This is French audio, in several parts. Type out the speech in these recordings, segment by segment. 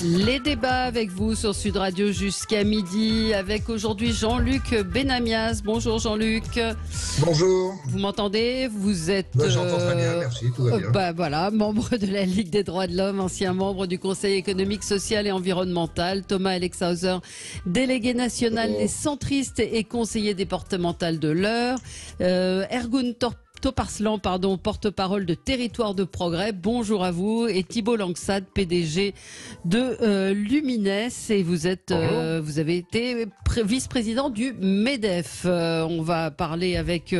Les débats avec vous sur Sud Radio jusqu'à midi, avec aujourd'hui Jean-Luc Benamias. Bonjour Jean-Luc. Bonjour. Vous m'entendez? Vous êtes J'entends très bien, merci, tout va bien. Voilà, membre de la Ligue des droits de l'homme, ancien membre du Conseil économique, social et environnemental. Thomas Alexhauser, délégué national des centristes et conseiller départemental de l'Eure. Ergun Toparslan, porte-parole de Territoire de Progrès. Bonjour à vous. Et Thibault Langsad, PDG de Lumines. Et vous avez été vice-président du MEDEF. On va parler avec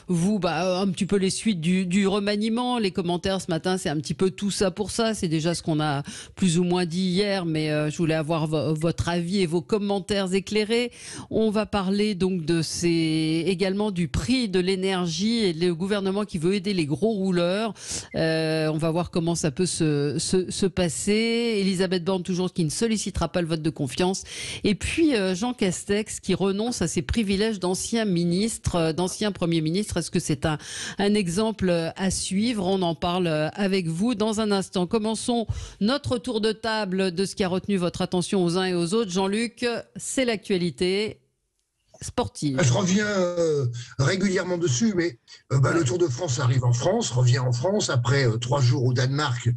vous, un petit peu les suites du remaniement. Les commentaires ce matin, c'est un petit peu tout ça pour ça. C'est déjà ce qu'on a plus ou moins dit hier, mais je voulais avoir votre avis et vos commentaires éclairés. On va parler donc également du prix de l'énergie et le gouvernement qui veut aider les gros rouleurs. On va voir comment ça peut se passer. Elisabeth Borne, toujours, qui ne sollicitera pas le vote de confiance. Et puis Jean Castex, qui renonce à ses privilèges d'ancien ministre, d'ancien Premier ministre. Est-ce que c'est un exemple à suivre? On en parle avec vous dans un instant. Commençons notre tour de table de ce qui a retenu votre attention aux uns et aux autres. Jean-Luc, c'est l'actualité sportive. Je reviens régulièrement dessus, mais le Tour de France arrive en France, revient en France après 3 jours au Danemark.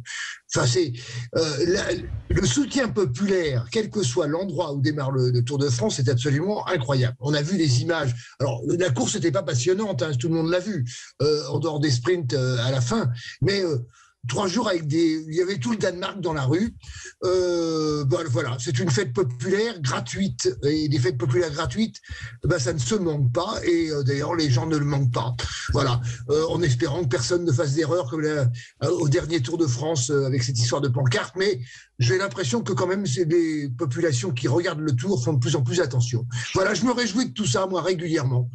Enfin, c'est le soutien populaire, quel que soit l'endroit où démarre le Tour de France, c'est absolument incroyable. On a vu les images. Alors, la course n'était pas passionnante, tout le monde l'a vu, en dehors des sprints à la fin, mais 3 jours il y avait tout le Danemark dans la rue. Voilà, c'est une fête populaire gratuite, et des fêtes populaires gratuites, ça ne se manque pas, et d'ailleurs les gens ne le manquent pas. Voilà, en espérant que personne ne fasse d'erreur comme au dernier Tour de France avec cette histoire de pancarte, mais j'ai l'impression que quand même c'est des populations qui regardent le Tour font de plus en plus attention. Voilà, je me réjouis de tout ça, moi, régulièrement.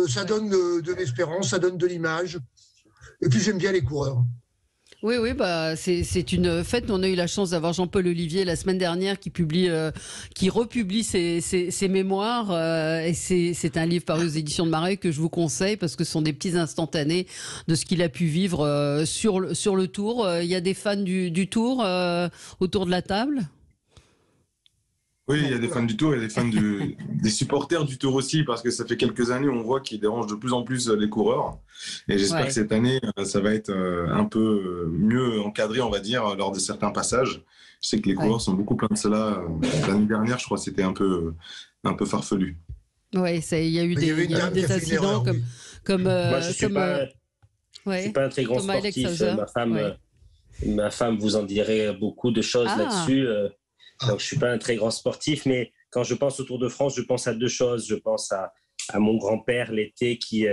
Ça donne de l'espérance, ça donne de l'image, et puis j'aime bien les coureurs. Oui, c'est une fête. On a eu la chance d'avoir Jean-Paul Olivier la semaine dernière qui republie ses mémoires. Et c'est un livre paru aux éditions de Marais que je vous conseille parce que ce sont des petits instantanés de ce qu'il a pu vivre sur le Tour. Il y a des fans du Tour autour de la table? Oui, il y a des fans du Tour et des fans des supporters du Tour aussi, parce que ça fait quelques années, on voit qu'ils dérangent de plus en plus les coureurs. Et j'espère que cette année, ça va être un peu mieux encadré, on va dire, lors de certains passages. Je sais que les coureurs sont beaucoup pleins de cela. L'année dernière, je crois que c'était un peu farfelu. Oui, il y a eu des incidents comme moi, je suis pas un très grand sportif. Ma femme vous en dirait beaucoup de choses là-dessus. Donc, je ne suis pas un très grand sportif, mais quand je pense au Tour de France, je pense à 2 choses. Je pense à mon grand-père l'été qui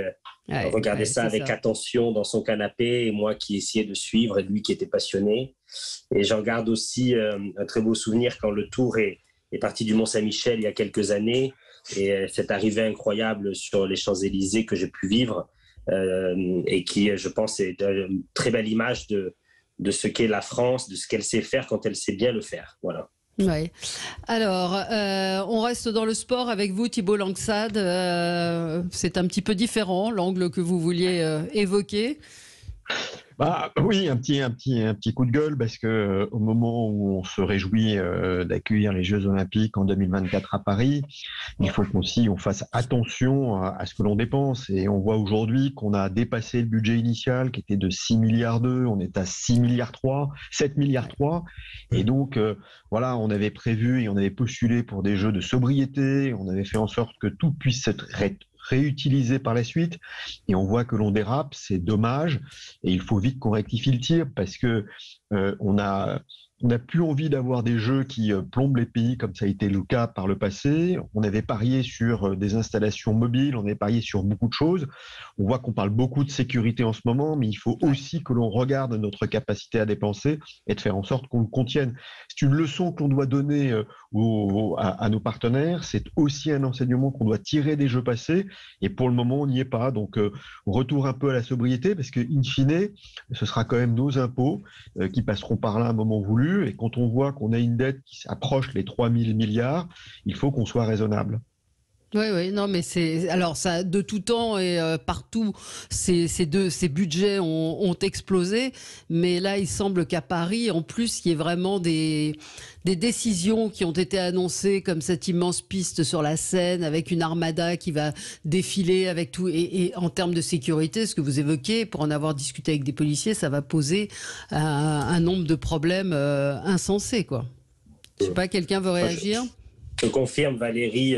regardait ça avec attention dans son canapé, et moi qui essayais de suivre, et lui qui était passionné. Et j'en garde aussi un très beau souvenir quand le Tour est parti du Mont-Saint-Michel il y a quelques années, et cette arrivée incroyable sur les Champs-Élysées que j'ai pu vivre, et qui, je pense, est une très belle image de ce qu'est la France, de ce qu'elle sait faire quand elle sait bien le faire. Voilà. Oui. Alors, on reste dans le sport avec vous, Thibault Langsad. C'est un petit peu différent, l'angle que vous vouliez évoquer. Oui, un petit coup de gueule, parce que au moment où on se réjouit d'accueillir les Jeux Olympiques en 2024 à Paris, il faut qu'on fasse attention à ce que l'on dépense. Et on voit aujourd'hui qu'on a dépassé le budget initial qui était de 6,2 milliards. On est à 6,3 milliards, 7,3 milliards. Et donc, on avait prévu et on avait postulé pour des Jeux de sobriété. On avait fait en sorte que tout puisse être réutilisé par la suite, et on voit que l'on dérape, c'est dommage, et il faut vite qu'on rectifie le tir, parce que on n'a plus envie d'avoir des jeux qui plombent les pays comme ça a été le cas par le passé. On avait parié sur des installations mobiles, on avait parié sur beaucoup de choses. On voit qu'on parle beaucoup de sécurité en ce moment, mais il faut aussi que l'on regarde notre capacité à dépenser et de faire en sorte qu'on le contienne. C'est une leçon qu'on doit donner à nos partenaires, c'est aussi un enseignement qu'on doit tirer des jeux passés, et pour le moment on n'y est pas. Donc retour un peu à la sobriété, parce que in fine ce sera quand même nos impôts qui passeront par là à un moment voulu, et quand on voit qu'on a une dette qui approche les 3 000 milliards, il faut qu'on soit raisonnable. Oui, non, mais alors ça de tout temps et partout, ces budgets ont explosé, mais là il semble qu'à Paris, en plus, il y ait vraiment des décisions qui ont été annoncées, comme cette immense piste sur la Seine avec une armada qui va défiler avec tout, et en termes de sécurité, ce que vous évoquez, pour en avoir discuté avec des policiers, ça va poser un nombre de problèmes insensés, quoi. Je sais pas, quelqu'un veut réagir? Je confirme, Valérie,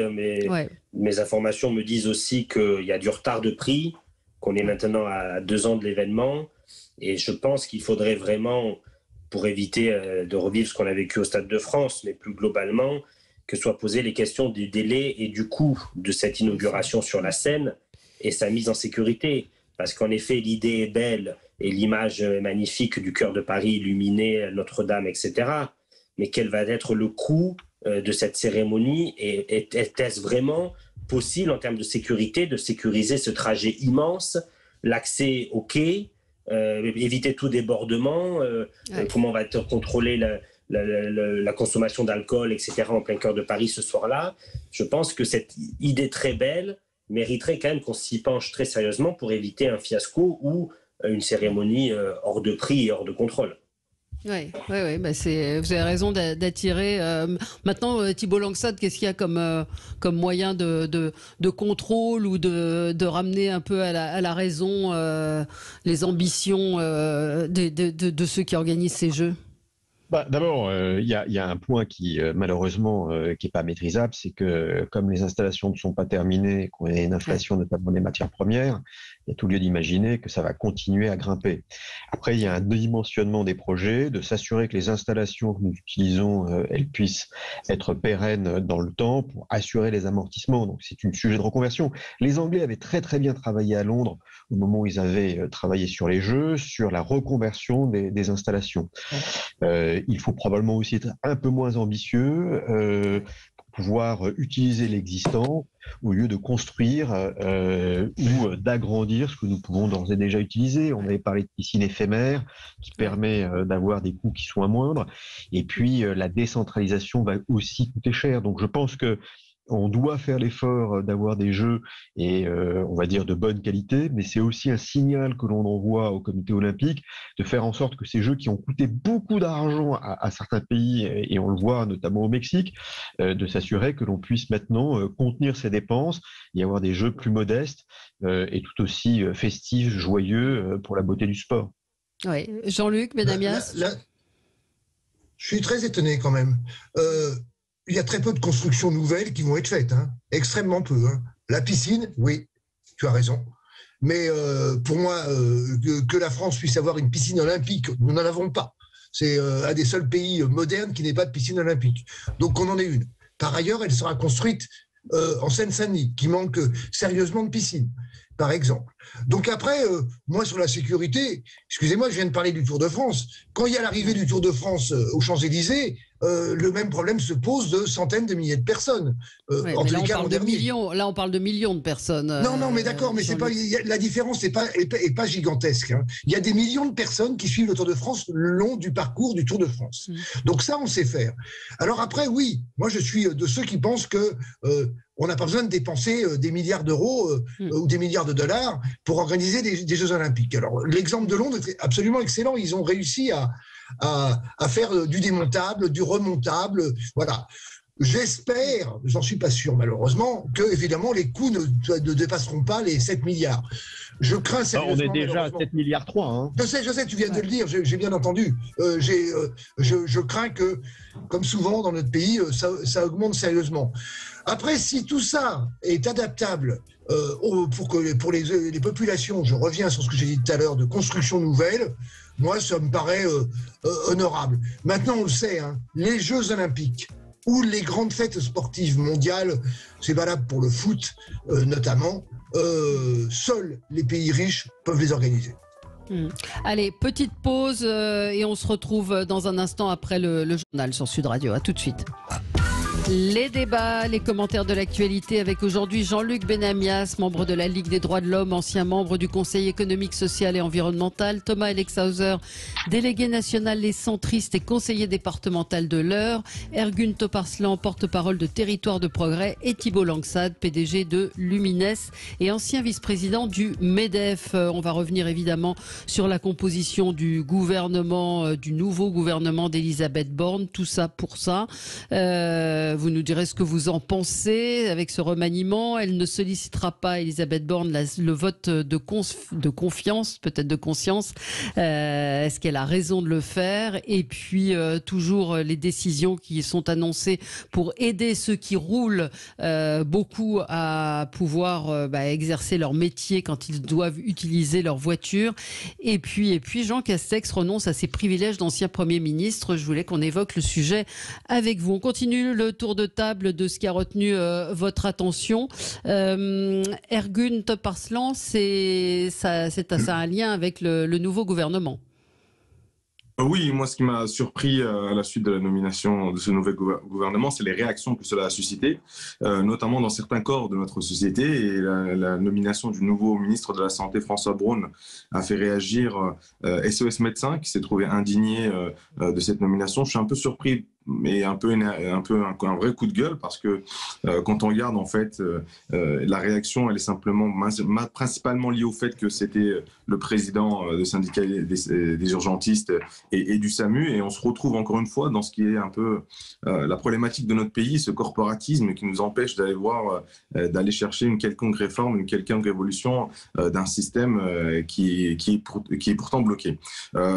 mes informations me disent aussi qu'il y a du retard de prix, qu'on est maintenant à 2 ans de l'événement. Et je pense qu'il faudrait vraiment, pour éviter de revivre ce qu'on a vécu au Stade de France, mais plus globalement, que soient posées les questions du délai et du coût de cette inauguration sur la Seine et sa mise en sécurité. Parce qu'en effet, l'idée est belle et l'image est magnifique du cœur de Paris illuminé, Notre-Dame, etc. Mais quel va être le coût de cette cérémonie, et est-ce vraiment possible en termes de sécurité de sécuriser ce trajet immense, l'accès au quai, éviter tout débordement, comment va être contrôlée la consommation d'alcool, etc. en plein cœur de Paris ce soir-là. Je pense que cette idée très belle mériterait quand même qu'on s'y penche très sérieusement pour éviter un fiasco ou une cérémonie hors de prix et hors de contrôle. Oui, bah vous avez raison d'attirer. Maintenant, Thibault Langsade, qu'est-ce qu'il y a comme moyen de contrôle ou de ramener un peu à la raison les ambitions de ceux qui organisent ces Jeux? D'abord, il y a un point qui, malheureusement, qui n'est pas maîtrisable, c'est que comme les installations ne sont pas terminées, qu'on a une inflation notamment des matières premières, il y a tout lieu d'imaginer que ça va continuer à grimper. Après, il y a un dimensionnement des projets, de s'assurer que les installations que nous utilisons, elles puissent être pérennes dans le temps pour assurer les amortissements. Donc, c'est un sujet de reconversion. Les Anglais avaient très très bien travaillé à Londres au moment où ils avaient travaillé sur les Jeux, sur la reconversion des installations. Il faut probablement aussi être un peu moins ambitieux pour pouvoir utiliser l'existant au lieu de construire ou d'agrandir ce que nous pouvons d'ores et déjà utiliser. On avait parlé de piscine éphémère qui permet d'avoir des coûts qui soient moindres. Et puis, la décentralisation va aussi coûter cher. Donc, je pense que on doit faire l'effort d'avoir des jeux et on va dire de bonne qualité, mais c'est aussi un signal que l'on envoie au comité olympique de faire en sorte que ces jeux qui ont coûté beaucoup d'argent à certains pays, et on le voit notamment au Mexique, de s'assurer que l'on puisse maintenant contenir ces dépenses et avoir des jeux plus modestes et tout aussi festifs, joyeux pour la beauté du sport. Oui, Jean-Luc Benamias. Je suis très étonné quand même. Il y a très peu de constructions nouvelles qui vont être faites, extrêmement peu. La piscine, oui, tu as raison. Mais pour moi, que la France puisse avoir une piscine olympique, nous n'en avons pas. C'est un des seuls pays modernes qui n'ait pas de piscine olympique. Donc on en ait une. Par ailleurs, elle sera construite en Seine-Saint-Denis, qui manque sérieusement de piscine, par exemple. Donc après, moi sur la sécurité, excusez-moi, je viens de parler du Tour de France. Quand il y a l'arrivée du Tour de France aux Champs-Élysées, le même problème se pose de centaines de milliers de personnes. Là, on parle de millions de personnes. Non, mais d'accord, mais c'est pas, la différence n'est pas gigantesque. Il y a des millions de personnes qui suivent le Tour de France le long du parcours du Tour de France. Donc ça, on sait faire. Alors après, oui, moi je suis de ceux qui pensent que on n'a pas besoin de dépenser des milliards d'euros ou des milliards de dollars pour organiser des Jeux Olympiques. Alors l'exemple de Londres est absolument excellent. Ils ont réussi à faire du démontable, du remontable, voilà. J'espère, j'en suis pas sûr malheureusement, que évidemment les coûts ne dépasseront pas les 7 milliards. Je crains sérieusement. On est déjà à 7 milliards 3. Je sais, tu viens de le dire, j'ai bien entendu. Je crains que, comme souvent dans notre pays, ça augmente sérieusement. Après, si tout ça est adaptable pour les populations, je reviens sur ce que j'ai dit tout à l'heure, de construction nouvelle, moi, ça me paraît honorable. Maintenant, on le sait, les Jeux Olympiques ou les grandes fêtes sportives mondiales, c'est valable pour le foot notamment, seuls les pays riches peuvent les organiser. Allez, petite pause et on se retrouve dans un instant après le journal sur Sud Radio. À tout de suite. Les débats, les commentaires de l'actualité avec aujourd'hui Jean-Luc Benamias, membre de la Ligue des droits de l'homme, ancien membre du Conseil économique, social et environnemental, Thomas Alexhauser, délégué national Les Centristes et conseiller départemental de l'Eure, Ergun Toparslan, porte-parole de Territoire de Progrès et Thibault Langsade, PDG de Lumines et ancien vice-président du MEDEF. On va revenir évidemment sur la composition du gouvernement, du nouveau gouvernement d'Elisabeth Borne, tout ça pour ça. Vous nous direz ce que vous en pensez avec ce remaniement. Elle ne sollicitera pas, Elisabeth Borne, le vote de confiance, peut-être de conscience. Est-ce qu'elle a raison de le faire? Et puis, toujours les décisions qui sont annoncées pour aider ceux qui roulent beaucoup à pouvoir exercer leur métier quand ils doivent utiliser leur voiture. Et puis, Jean Castex renonce à ses privilèges d'ancien Premier ministre. Je voulais qu'on évoque le sujet avec vous. On continue le tour de table de ce qui a retenu votre attention. Ergun Toparslan, ça a un lien avec le nouveau gouvernement. Oui, moi, ce qui m'a surpris à la suite de la nomination de ce nouvel gouvernement, c'est les réactions que cela a suscité, notamment dans certains corps de notre société. Et la nomination du nouveau ministre de la Santé, François Braun, a fait réagir SOS Médecins, qui s'est trouvé indigné de cette nomination. Je suis un peu surpris, mais un vrai coup de gueule, parce que quand on regarde, en fait, la réaction, elle est simplement principalement liée au fait que c'était le président du syndicat des urgentistes et du SAMU, et on se retrouve encore une fois dans ce qui est un peu la problématique de notre pays, ce corporatisme qui nous empêche d'aller chercher une quelconque réforme, une quelconque évolution d'un système qui est pourtant bloqué.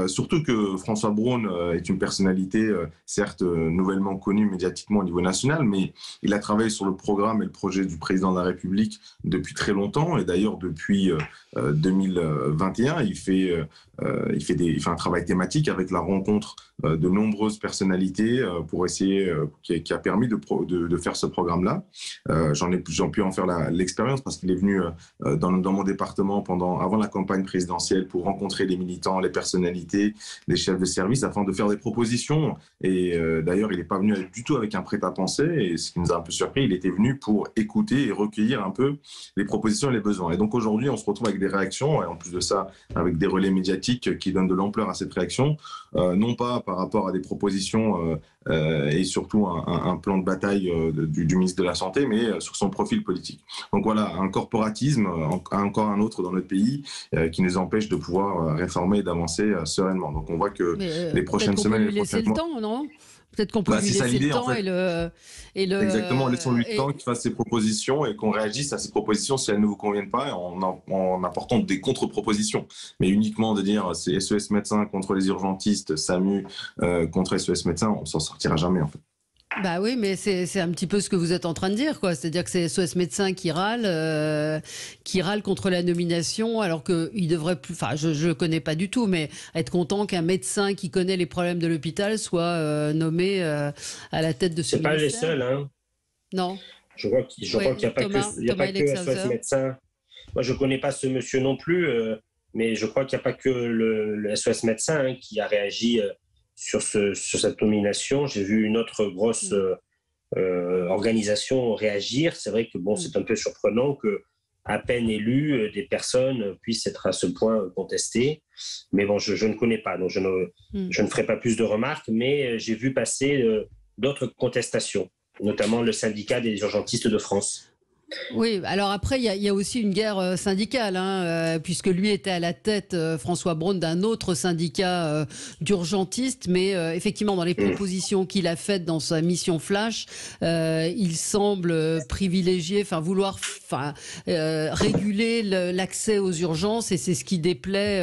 Surtout que François Braun est une personnalité, certes nouvellement connu médiatiquement au niveau national, mais il a travaillé sur le programme et le projet du président de la République depuis très longtemps, et d'ailleurs depuis 2021, il fait un travail thématique avec la rencontre de nombreuses personnalités pour essayer, qui a permis de faire ce programme-là. J'en pu en faire l'expérience parce qu'il est venu dans mon département avant la campagne présidentielle pour rencontrer les militants, les personnalités, les chefs de service afin de faire des propositions. Et d'ailleurs, il n'est pas venu du tout avec un prêt-à-penser, et ce qui nous a un peu surpris, il était venu pour écouter et recueillir un peu les propositions et les besoins. Et donc aujourd'hui, on se retrouve avec des réactions, et en plus de ça, avec des relais médiatiques qui donnent de l'ampleur à cette réaction, non pas par rapport à des propositions et surtout un plan de bataille du ministre de la Santé, mais sur son profil politique. Donc voilà, un corporatisme, encore un autre dans notre pays, qui nous empêche de pouvoir réformer et d'avancer sereinement. Donc on voit que les prochaines semaines... Peut-être qu'on peut lui laisser le temps, non ? Peut-être qu'on peut lui laisser le temps, en fait. Exactement, laissons-lui le temps qu'il fasse ses propositions et qu'on réagisse à ses propositions si elles ne vous conviennent pas, en apportant des contre-propositions. Mais uniquement de dire c'est SOS Médecins contre les urgentistes, SAMU contre SOS Médecins, on ne s'en sortira jamais, en fait. Bah oui, mais c'est un petit peu ce que vous êtes en train de dire, quoi. C'est-à-dire que c'est SOS Médecins qui râle contre la nomination, alors qu'il devrait plus. Enfin, je connais pas du tout, mais être content qu'un médecin qui connaît les problèmes de l'hôpital soit nommé à la tête de ce ministère. C'est pas les seuls, hein. Non. Je crois qu'il n'y a pas que SOS Médecins. Moi, je connais pas ce monsieur non plus, mais je crois qu'il n'y a pas que le SOS Médecins qui a réagi. Sur cette nomination, j'ai vu une autre grosse organisation réagir. C'est vrai que c'est un peu surprenant que, à peine élues, des personnes puissent être à ce point contestées. Mais bon, je ne connais pas, donc je ne ferai pas plus de remarques. Mais j'ai vu passer d'autres contestations, notamment le syndicat des urgentistes de France. Oui, alors après, il y a aussi une guerre syndicale, puisque lui était à la tête, François Braun, d'un autre syndicat d'urgentistes, mais effectivement, dans les propositions qu'il a faites dans sa mission Flash, il semble privilégier, vouloir réguler l'accès aux urgences, et c'est ce qui déplaît,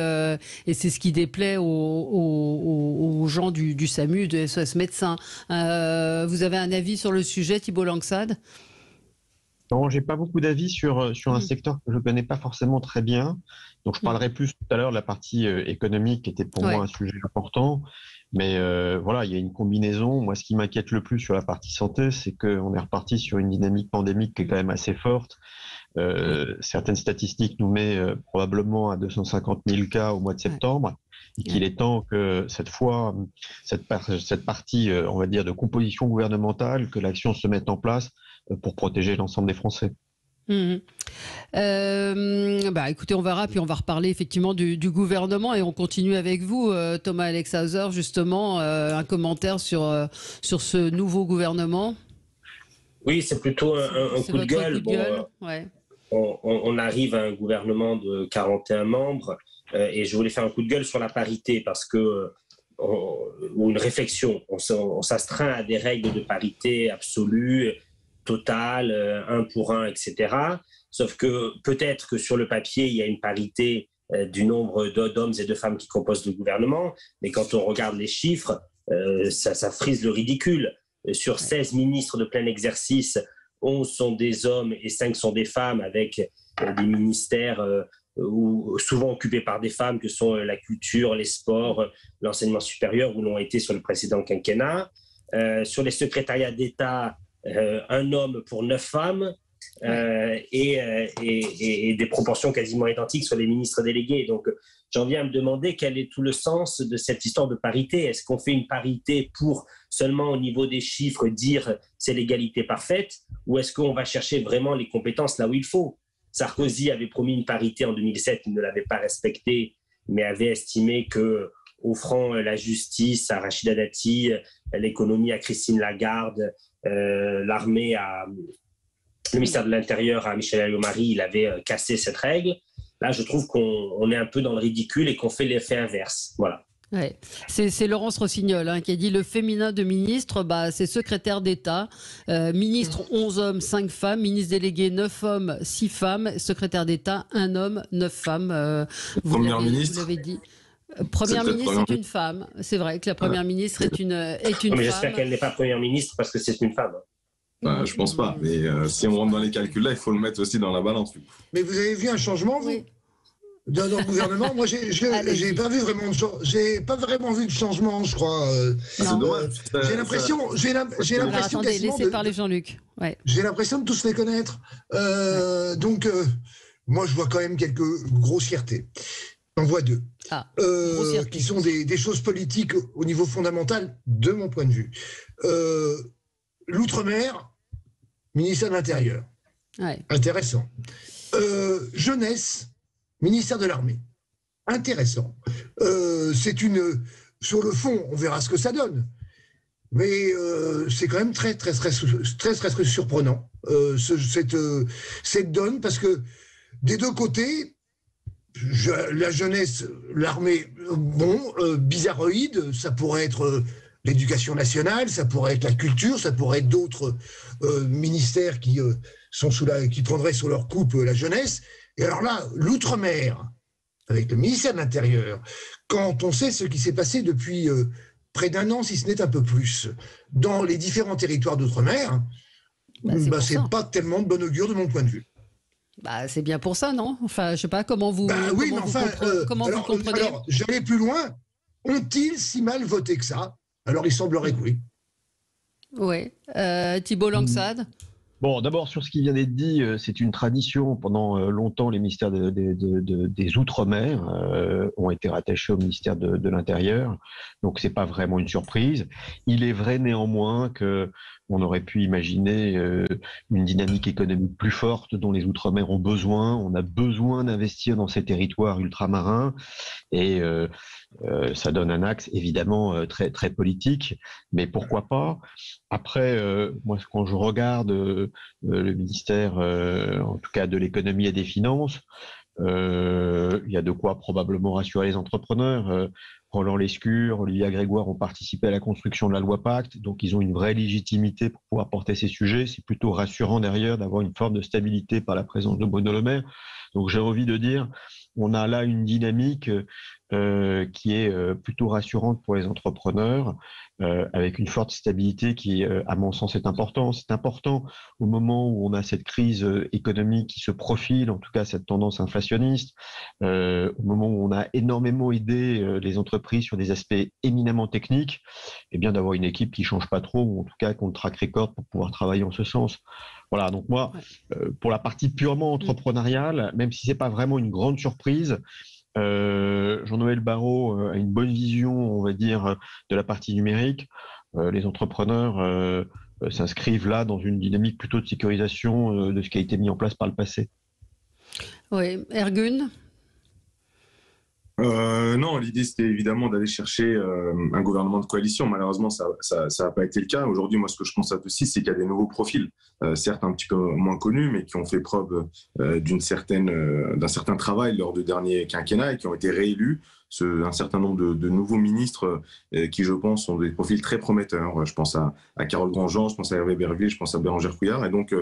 aux gens du SAMU, de SOS Médecins. Vous avez un avis sur le sujet, Thibault Langsade ? Non, j'ai pas beaucoup d'avis sur un secteur que je connais pas forcément très bien. Donc, je parlerai plus tout à l'heure de la partie économique, qui était pour moi un sujet important. Mais voilà, il y a une combinaison. Moi, ce qui m'inquiète le plus sur la partie santé, c'est qu'on est reparti sur une dynamique pandémique qui est quand même assez forte. Certaines statistiques nous mettent probablement à 250 000 cas au mois de septembre. et qu'il est temps que cette fois, cette partie, on va dire, de composition gouvernementale, que l'action se mette en place pour protéger l'ensemble des Français. Écoutez, on verra, puis on va reparler effectivement du gouvernement et on continue avec vous, Thomas Alexhauser, justement, un commentaire sur ce nouveau gouvernement. Oui, c'est plutôt un coup de gueule. On arrive à un gouvernement de 41 membres et je voulais faire un coup de gueule sur la parité parce que, ou une réflexion, on s'astreint à des règles de parité absolue, totale, 1 pour 1, etc. Sauf que peut-être que sur le papier, il y a une parité du nombre d'hommes et de femmes qui composent le gouvernement, mais quand on regarde les chiffres, ça frise le ridicule. Sur 16 ministres de plein exercice, 11 sont des hommes et 5 sont des femmes, avec des ministères souvent occupés par des femmes, que sont la culture, les sports, l'enseignement supérieur, où l'ont été sur le précédent quinquennat. Sur les secrétariats d'État, 1 homme pour 9 femmes, et des proportions quasiment identiques sur les ministres délégués. Donc, j'en viens à me demander quel est tout le sens de cette histoire de parité. Est-ce qu'on fait une parité pour seulement au niveau des chiffres dire c'est l'égalité parfaite, ou est-ce qu'on va chercher vraiment les compétences là où il faut? Sarkozy avait promis une parité en 2007, il ne l'avait pas respectée, mais avait estimé que offrant la justice à Rachida Dati, l'économie à Christine Lagarde, l'armée le ministère de l'Intérieur à Michel Alliot-Marie, il avait cassé cette règle. Là, je trouve qu'on est un peu dans le ridicule et qu'on fait l'effet inverse. Voilà. Ouais. C'est Laurence Rossignol qui a dit le féminin de ministre, c'est secrétaire d'État. Ministre, 11 hommes, 5 femmes. Ministre délégué, 9 hommes, 6 femmes. Secrétaire d'État, 1 homme, 9 femmes. Première ministre. Vous l'avez dit. Première ministre, c'est une femme. C'est vrai que la première ministre est une femme. Mais j'espère qu'elle n'est pas première ministre parce que c'est une femme. Je pense pas, mais si on rentre dans les calculs là, il faut le mettre aussi dans la balance. Mais vous avez vu un changement, vous, dans le gouvernement? Moi, j'ai pas vraiment vu de changement, je crois. C'est dommage. J'ai l'impression attendez, laissez parler Jean-Luc. Ouais. J'ai l'impression de tous les connaître. Donc, moi, je vois quand même quelques grossièretés. J'en vois 2. Qui sont des choses politiques au niveau fondamental, de mon point de vue. L'outre-mer, ministère de l'Intérieur. Intéressant. Jeunesse, ministère de l'Armée. Intéressant. Sur le fond, on verra ce que ça donne. Mais c'est quand même très surprenant, cette donne, parce que des deux côtés, la jeunesse, l'armée, bizarroïde, ça pourrait être l'éducation nationale, ça pourrait être la culture, ça pourrait être d'autres ministères qui prendraient sous leur coupe la jeunesse. Et alors là, l'outre-mer, avec le ministère de l'Intérieur, quand on sait ce qui s'est passé depuis près d'1 an, si ce n'est un peu plus, dans les différents territoires d'outre-mer, c'est pas tellement de bon augure de mon point de vue. C'est bien pour ça, non? Enfin, je sais pas comment vous. Vous comprenez. Alors, j'allais plus loin. Ont-ils si mal voté que ça? Alors, il semblerait que oui. Oui. Thibault Langsade. Bon, d'abord, sur ce qui vient d'être dit, c'est une tradition. Pendant longtemps, les ministères des Outre-mer ont été rattachés au ministère de l'Intérieur. Donc, ce n'est pas vraiment une surprise. Il est vrai néanmoins qu'on aurait pu imaginer une dynamique économique plus forte dont les Outre-mer ont besoin. On a besoin d'investir dans ces territoires ultramarins. Et ça donne un axe évidemment très, très politique. Mais pourquoi pas? Après, moi, quand je regarde le ministère, en tout cas de l'économie et des finances, il y a de quoi probablement rassurer les entrepreneurs. Roland Lescure, Olivia Grégoire ont participé à la construction de la loi Pacte, donc ils ont une vraie légitimité pour pouvoir porter ces sujets. C'est plutôt rassurant derrière d'avoir une forme de stabilité par la présence de Bruno Le Maire. Donc j'ai envie de dire, on a là une dynamique qui est plutôt rassurante pour les entrepreneurs, avec une forte stabilité qui, à mon sens, est important. C'est important au moment où on a cette crise économique qui se profile, en tout cas cette tendance inflationniste, au moment où on a énormément aidé les entreprises sur des aspects éminemment techniques, et bien d'avoir une équipe qui change pas trop, ou en tout cas qu'on track record pour pouvoir travailler en ce sens. Voilà, donc moi, pour la partie purement entrepreneuriale, même si c'est pas vraiment une grande surprise, Jean-Noël Barrot a une bonne vision, on va dire, de la partie numérique. Les entrepreneurs s'inscrivent là dans une dynamique plutôt de sécurisation de ce qui a été mis en place par le passé. Oui, Ergun ? Non, l'idée c'était évidemment d'aller chercher un gouvernement de coalition. Malheureusement, ça n'a pas été le cas. Aujourd'hui, moi, ce que je constate aussi, c'est qu'il y a des nouveaux profils, certes un petit peu moins connus, mais qui ont fait preuve d'un certain travail lors du dernier quinquennat et qui ont été réélus. Un certain nombre de nouveaux ministres qui, je pense, sont des profils très prometteurs. Je pense à Carole Grandjean, je pense à Hervé Berville, je pense à Bérangère Couillard. Et donc,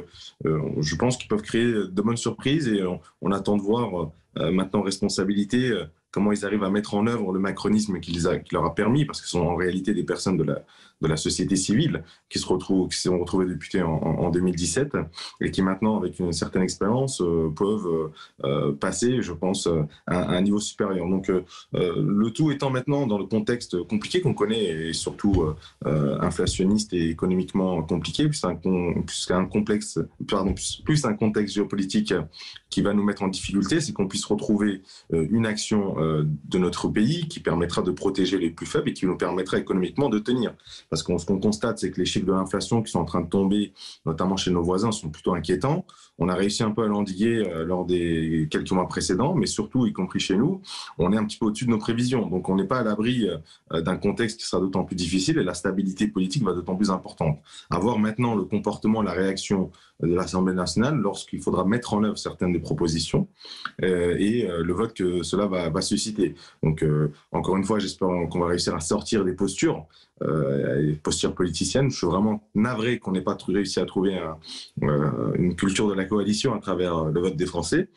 je pense qu'ils peuvent créer de bonnes surprises et on attend de voir maintenant responsabilité comment ils arrivent à mettre en œuvre le macronisme qui leur a permis, parce que ce sont en réalité des personnes de la société civile qui se sont retrouvées députées en 2017 et qui maintenant, avec une certaine expérience, peuvent passer, je pense, à un niveau supérieur. Donc, le tout étant maintenant dans le contexte compliqué qu'on connaît et surtout inflationniste et économiquement compliqué, plus un contexte géopolitique qui va nous mettre en difficulté, c'est qu'on puisse retrouver une action de notre pays qui permettra de protéger les plus faibles et qui nous permettra économiquement de tenir. Parce que ce qu'on constate, c'est que les chiffres de l'inflation qui sont en train de tomber, notamment chez nos voisins, sont plutôt inquiétants. On a réussi un peu à l'endiguer lors des quelques mois précédents, mais surtout, y compris chez nous, on est un petit peu au-dessus de nos prévisions. Donc, on n'est pas à l'abri d'un contexte qui sera d'autant plus difficile et la stabilité politique va d'autant plus importante. À voir maintenant le comportement, la réaction de l'Assemblée nationale lorsqu'il faudra mettre en œuvre certaines des propositions et le vote que cela va susciter. Donc, encore une fois, j'espère qu'on va réussir à sortir des postures politiciennes. Je suis vraiment navré qu'on n'ait pas réussi à trouver une culture de la coalition à travers le vote des Français.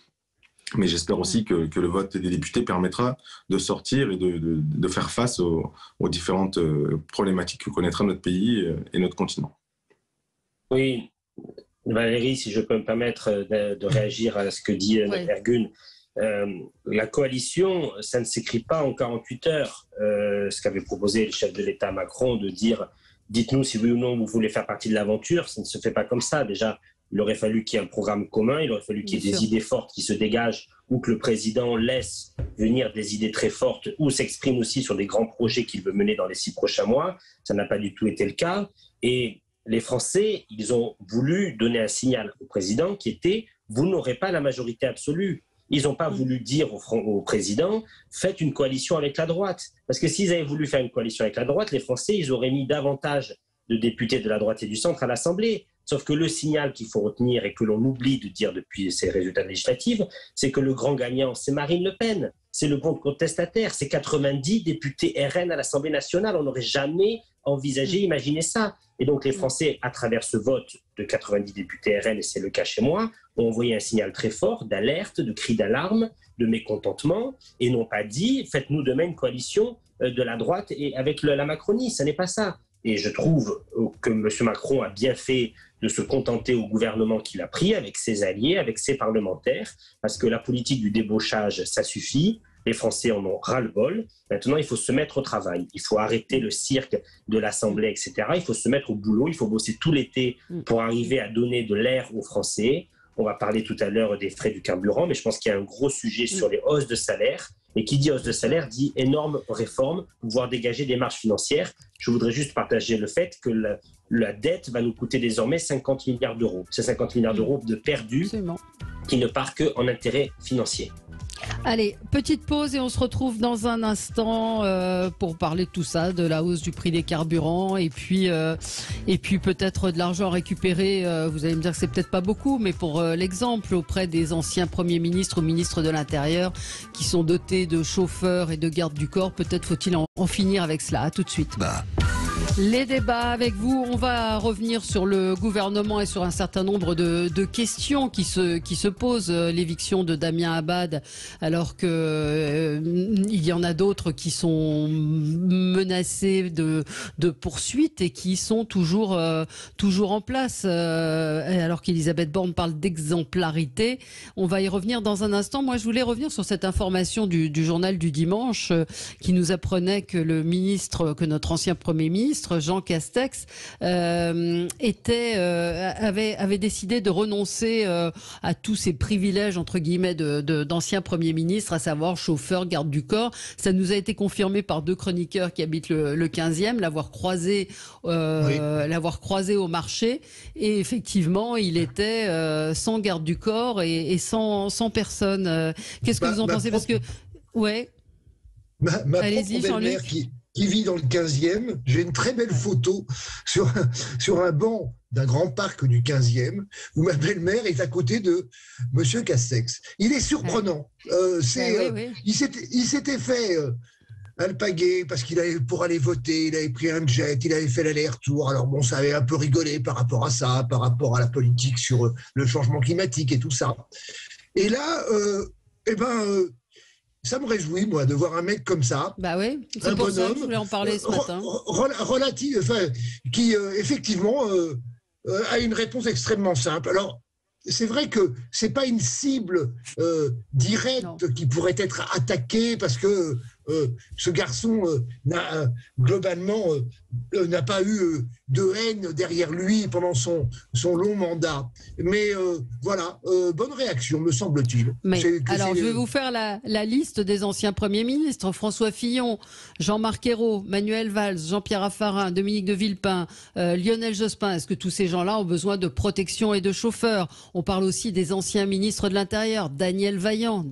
Mais j'espère aussi que le vote des députés permettra de sortir et de faire face aux différentes problématiques que connaîtra notre pays et notre continent. Oui, Valérie, si je peux me permettre de réagir à ce que dit Ergun. La coalition, ça ne s'écrit pas en 48 heures. Ce qu'avait proposé le chef de l'État Macron de dire « dites-nous si oui ou non vous voulez faire partie de l'aventure », ça ne se fait pas comme ça. Déjà, il aurait fallu qu'il y ait un programme commun, il aurait fallu qu'il y ait des idées fortes qui se dégagent ou que le président laisse venir des idées très fortes ou s'exprime aussi sur des grands projets qu'il veut mener dans les 6 prochains mois. Ça n'a pas du tout été le cas. Et les Français, ils ont voulu donner un signal au président qui était « vous n'aurez pas la majorité absolue ». Ils n'ont pas voulu dire au président « faites une coalition avec la droite ». Parce que s'ils avaient voulu faire une coalition avec la droite, les Français, ils auraient mis davantage de députés de la droite et du centre à l'Assemblée. Sauf que le signal qu'il faut retenir et que l'on oublie de dire depuis ces résultats législatifs, c'est que le grand gagnant, c'est Marine Le Pen. C'est le bon contestataire. C'est 90 députés RN à l'Assemblée nationale. On n'aurait jamais envisagé, imaginé ça. Et donc les Français, à travers ce vote de 90 députés RN, et c'est le cas chez moi, ont envoyé un signal très fort d'alerte, de cri d'alarme, de mécontentement, et n'ont pas dit « faites-nous demain une coalition de la droite et avec la Macronie ». Ce n'est pas ça. Et je trouve que M. Macron a bien fait de se contenter au gouvernement qu'il a pris, avec ses alliés, avec ses parlementaires, parce que la politique du débauchage, ça suffit. Les Français en ont ras-le-bol. Maintenant, il faut se mettre au travail. Il faut arrêter le cirque de l'Assemblée, etc. Il faut se mettre au boulot. Il faut bosser tout l'été pour arriver à donner de l'air aux Français. On va parler tout à l'heure des frais du carburant, mais je pense qu'il y a un gros sujet sur les hausses de salaire. Et qui dit hausse de salaire dit énorme réforme, pouvoir dégager des marges financières. Je voudrais juste partager le fait que la dette va nous coûter désormais 50 milliards d'euros. C'est 50 milliards d'euros de perdus qui ne partent qu'en intérêts financiers. Allez, petite pause et on se retrouve dans un instant pour parler de tout ça, de la hausse du prix des carburants et puis peut-être de l'argent récupéré. Vous allez me dire que c'est peut-être pas beaucoup, mais pour l'exemple, auprès des anciens premiers ministres ou ministres de l'Intérieur qui sont dotés de chauffeurs et de gardes du corps, peut-être faut-il en finir avec cela. À tout de suite. Les débats avec vous, on va revenir sur le gouvernement et sur un certain nombre de questions qui se posent. L'éviction de Damien Abad, alors que il y en a d'autres qui sont menacés de poursuites et qui sont toujours en place. Alors qu'Elisabeth Borne parle d'exemplarité, on va y revenir dans un instant. Moi, je voulais revenir sur cette information du journal du dimanche qui nous apprenait que notre ancien Premier ministre ministre Jean Castex avait décidé de renoncer à tous ces privilèges entre guillemets d'anciens premiers ministres, à savoir chauffeur, garde du corps. Ça nous a été confirmé par 2 chroniqueurs qui habitent le 15e, l'avoir croisé au marché, et effectivement il était sans garde du corps et sans personne. Qu'est-ce que vous en pensez? Parce que ma propre belle-mère qui vit dans le 15e, j'ai une très belle photo sur un banc d'un grand parc du 15e, où ma belle-mère est à côté de Monsieur Castex. Il est surprenant. Il s'était fait alpaguer parce pour aller voter, il avait pris un jet, il avait fait l'aller-retour. Alors bon, ça avait un peu rigolé par rapport à ça, par rapport à la politique sur le changement climatique et tout ça. Et là, ça me réjouit, moi, de voir un mec comme ça. Bah oui, c'est pour ça que je voulais en parler ce matin. Qui, effectivement, a une réponse extrêmement simple. Alors, c'est vrai que c'est pas une cible directe qui pourrait être attaquée parce que ce garçon globalement n'a pas eu de haine derrière lui pendant son long mandat. Mais voilà, bonne réaction, me semble-t-il. Alors, je vais vous faire la liste des anciens premiers ministres. François Fillon, Jean-Marc Ayrault, Manuel Valls, Jean-Pierre Raffarin, Dominique de Villepin, Lionel Jospin. Est-ce que tous ces gens-là ont besoin de protection et de chauffeurs? On parle aussi des anciens ministres de l'Intérieur. Daniel Vaillant,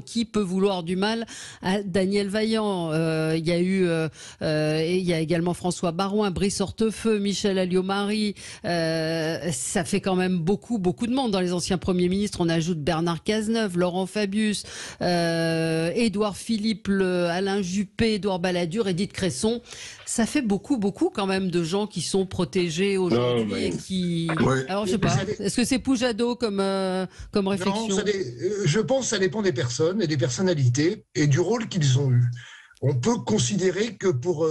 qui peut vouloir du mal à Daniel Vaillant? Il y a également François Baroin, Brice Hortefeux, Michel Alliot-Marie. Ça fait quand même beaucoup de monde dans les anciens premiers ministres. On ajoute Bernard Cazeneuve, Laurent Fabius, Édouard Philippe, Alain Juppé, Édouard Balladur, Édith Cresson. Ça fait beaucoup quand même de gens qui sont protégés aujourd'hui et qui... Alors je sais pas, est-ce que c'est Poujado comme réflexion? Non, je pense que ça dépend des personnes et des personnalités et du rôle qu'ils ont eu. On peut considérer que pour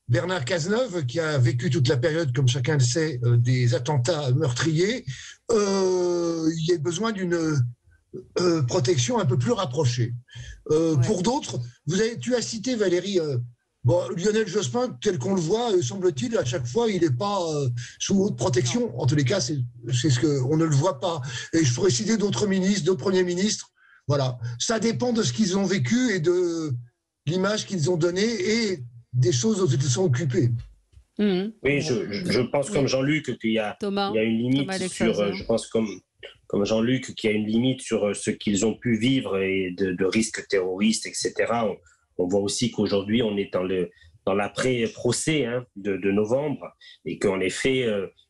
Bernard Cazeneuve, qui a vécu toute la période, comme chacun le sait, des attentats meurtriers, il y a besoin d'une protection un peu plus rapprochée. Pour d'autres, tu as cité, Valérie, Lionel Jospin, tel qu'on le voit, semble-t-il, à chaque fois, il n'est pas sous haute protection. En tous les cas, c'est ce qu'on ne le voit pas. Et je pourrais citer d'autres ministres, d'autres premiers ministres. Voilà. Ça dépend de ce qu'ils ont vécu et de l'image qu'ils ont donnée et des choses dont ils se sont occupés. Oui, je pense comme Jean-Luc qu'il y a une limite sur... Je pense comme Jean-Luc qu'il y a une limite sur ce qu'ils ont pu vivre et de risques terroristes, etc. On voit aussi qu'aujourd'hui, on est dans l'après-procès de novembre et qu'en effet,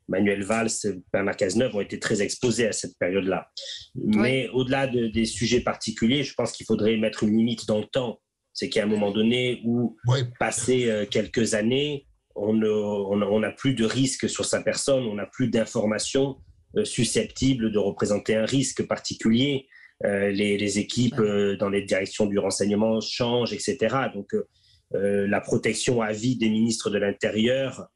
Manuel Valls, Bernard Cazeneuve ont été très exposés à cette période-là. Mais au-delà des sujets particuliers, je pense qu'il faudrait mettre une limite dans le temps. C'est qu'à un moment donné où, passé quelques années, on n'a plus de risque sur sa personne, on n'a plus d'informations susceptibles de représenter un risque particulier. Les équipes dans les directions du renseignement changent, etc. Donc, la protection à vie des ministres de l'Intérieur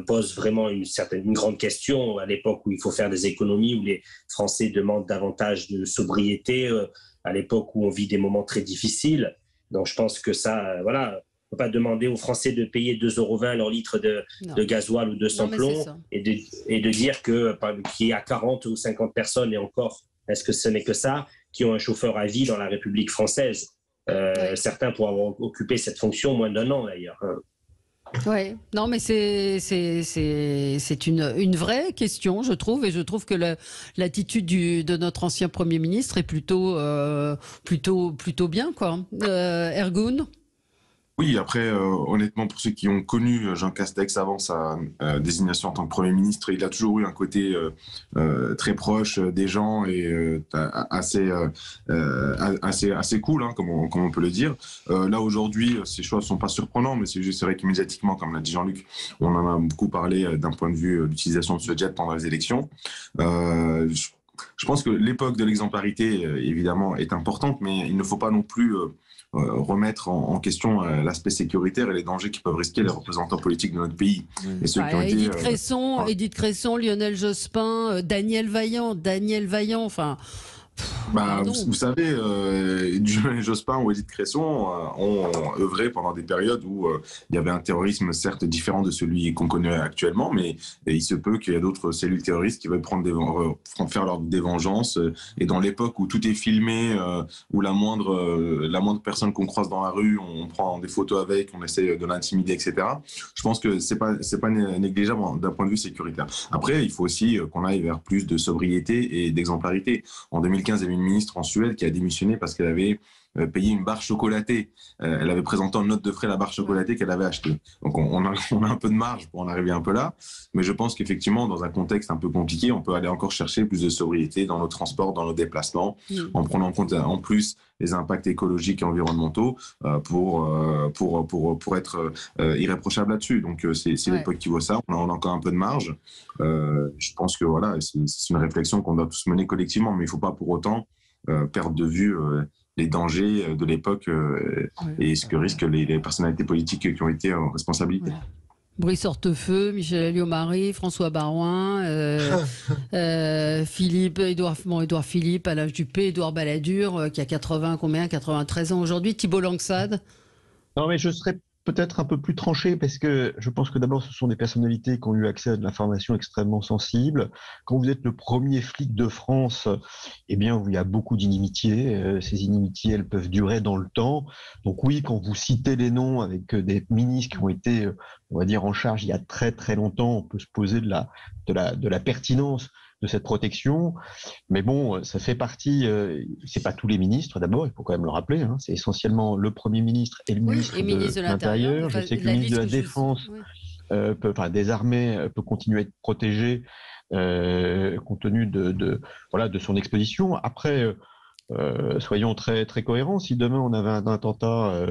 pose vraiment une grande question à l'époque où il faut faire des économies, où les Français demandent davantage de sobriété, à l'époque où on vit des moments très difficiles. Donc, je pense que ça, voilà, on ne peut pas demander aux Français de payer 2,20 € leur litre de gasoil ou de samplon et de dire qu'il y a 40 ou 50 personnes, et encore, est-ce que ce n'est que ça, qui ont un chauffeur à vie dans la République française. Certains pour avoir occupé cette fonction moins d'1 an d'ailleurs. Oui, non, mais c'est une vraie question, je trouve, et je trouve que l'attitude de notre ancien Premier ministre est plutôt bien, quoi. Ergun? Oui, après, honnêtement, pour ceux qui ont connu Jean Castex avant sa désignation en tant que Premier ministre, il a toujours eu un côté très proche des gens et assez cool, comme on peut le dire. Là, aujourd'hui, ces choix ne sont pas surprenants, mais c'est vrai qu'immédiatiquement, comme l'a dit Jean-Luc, on en a beaucoup parlé d'un point de vue l'utilisation de ce jet pendant les élections. Je pense que l'époque de l'exemplarité, évidemment, est importante, mais il ne faut pas non plus remettre en question l'aspect sécuritaire et les dangers qui peuvent risquer les représentants politiques de notre pays. Et ceux qui ont Édith Cresson, Lionel Jospin, Daniel Vaillant, enfin... Vous savez, Lionel Jospin ou Édith Cresson ont œuvré pendant des périodes où il y avait un terrorisme certes différent de celui qu'on connaît actuellement, mais il se peut qu'il y ait d'autres cellules terroristes qui veulent faire des vengeances. Et dans l'époque où tout est filmé, où la moindre personne qu'on croise dans la rue, on prend des photos avec, on essaie de l'intimider, etc. Je pense que c'est pas négligeable d'un point de vue sécuritaire. Après, il faut aussi qu'on aille vers plus de sobriété et d'exemplarité. En 2015, il y avait une ministre en Suède qui a démissionné parce qu'elle avait payé une barre chocolatée. Elle avait présenté en note de frais la barre chocolatée qu'elle avait achetée. Donc on a un peu de marge pour en arriver un peu là, mais je pense qu'effectivement, dans un contexte un peu compliqué, on peut aller encore chercher plus de sobriété dans nos transports, dans nos déplacements, en prenant en compte en plus les impacts écologiques et environnementaux pour être irréprochable là-dessus. Donc c'est l'époque qui vaut ça. On a encore un peu de marge. Je pense que voilà, c'est une réflexion qu'on doit tous mener collectivement, mais il ne faut pas pour autant perdre de vue les dangers de l'époque et ce que risquent les personnalités politiques qui ont été en responsabilité. Brice Hortefeux, Michel Alliot-Marie, François Baroin, Édouard Philippe, à l'âge du P, Édouard Balladur, qui a 93 ans aujourd'hui, Thibault Langsade. Non, mais je serais peut-être un peu plus tranché parce que je pense que d'abord ce sont des personnalités qui ont eu accès à de l'information extrêmement sensible. Quand vous êtes le premier flic de France, eh bien il y a beaucoup d'inimitiés. Ces inimitiés, elles peuvent durer dans le temps. Donc oui, quand vous citez les noms avec des ministres qui ont été, on va dire, en charge il y a très très longtemps, on peut se poser de la pertinence de cette protection, mais bon, ça fait partie. C'est pas tous les ministres d'abord, il faut quand même le rappeler. C'est essentiellement le Premier ministre et le ministre de l'Intérieur. Je sais que le ministre de la Défense, des Armées, peut continuer à être protégé compte tenu de son exposition. Après. Soyons très très cohérents. Si demain on avait un attentat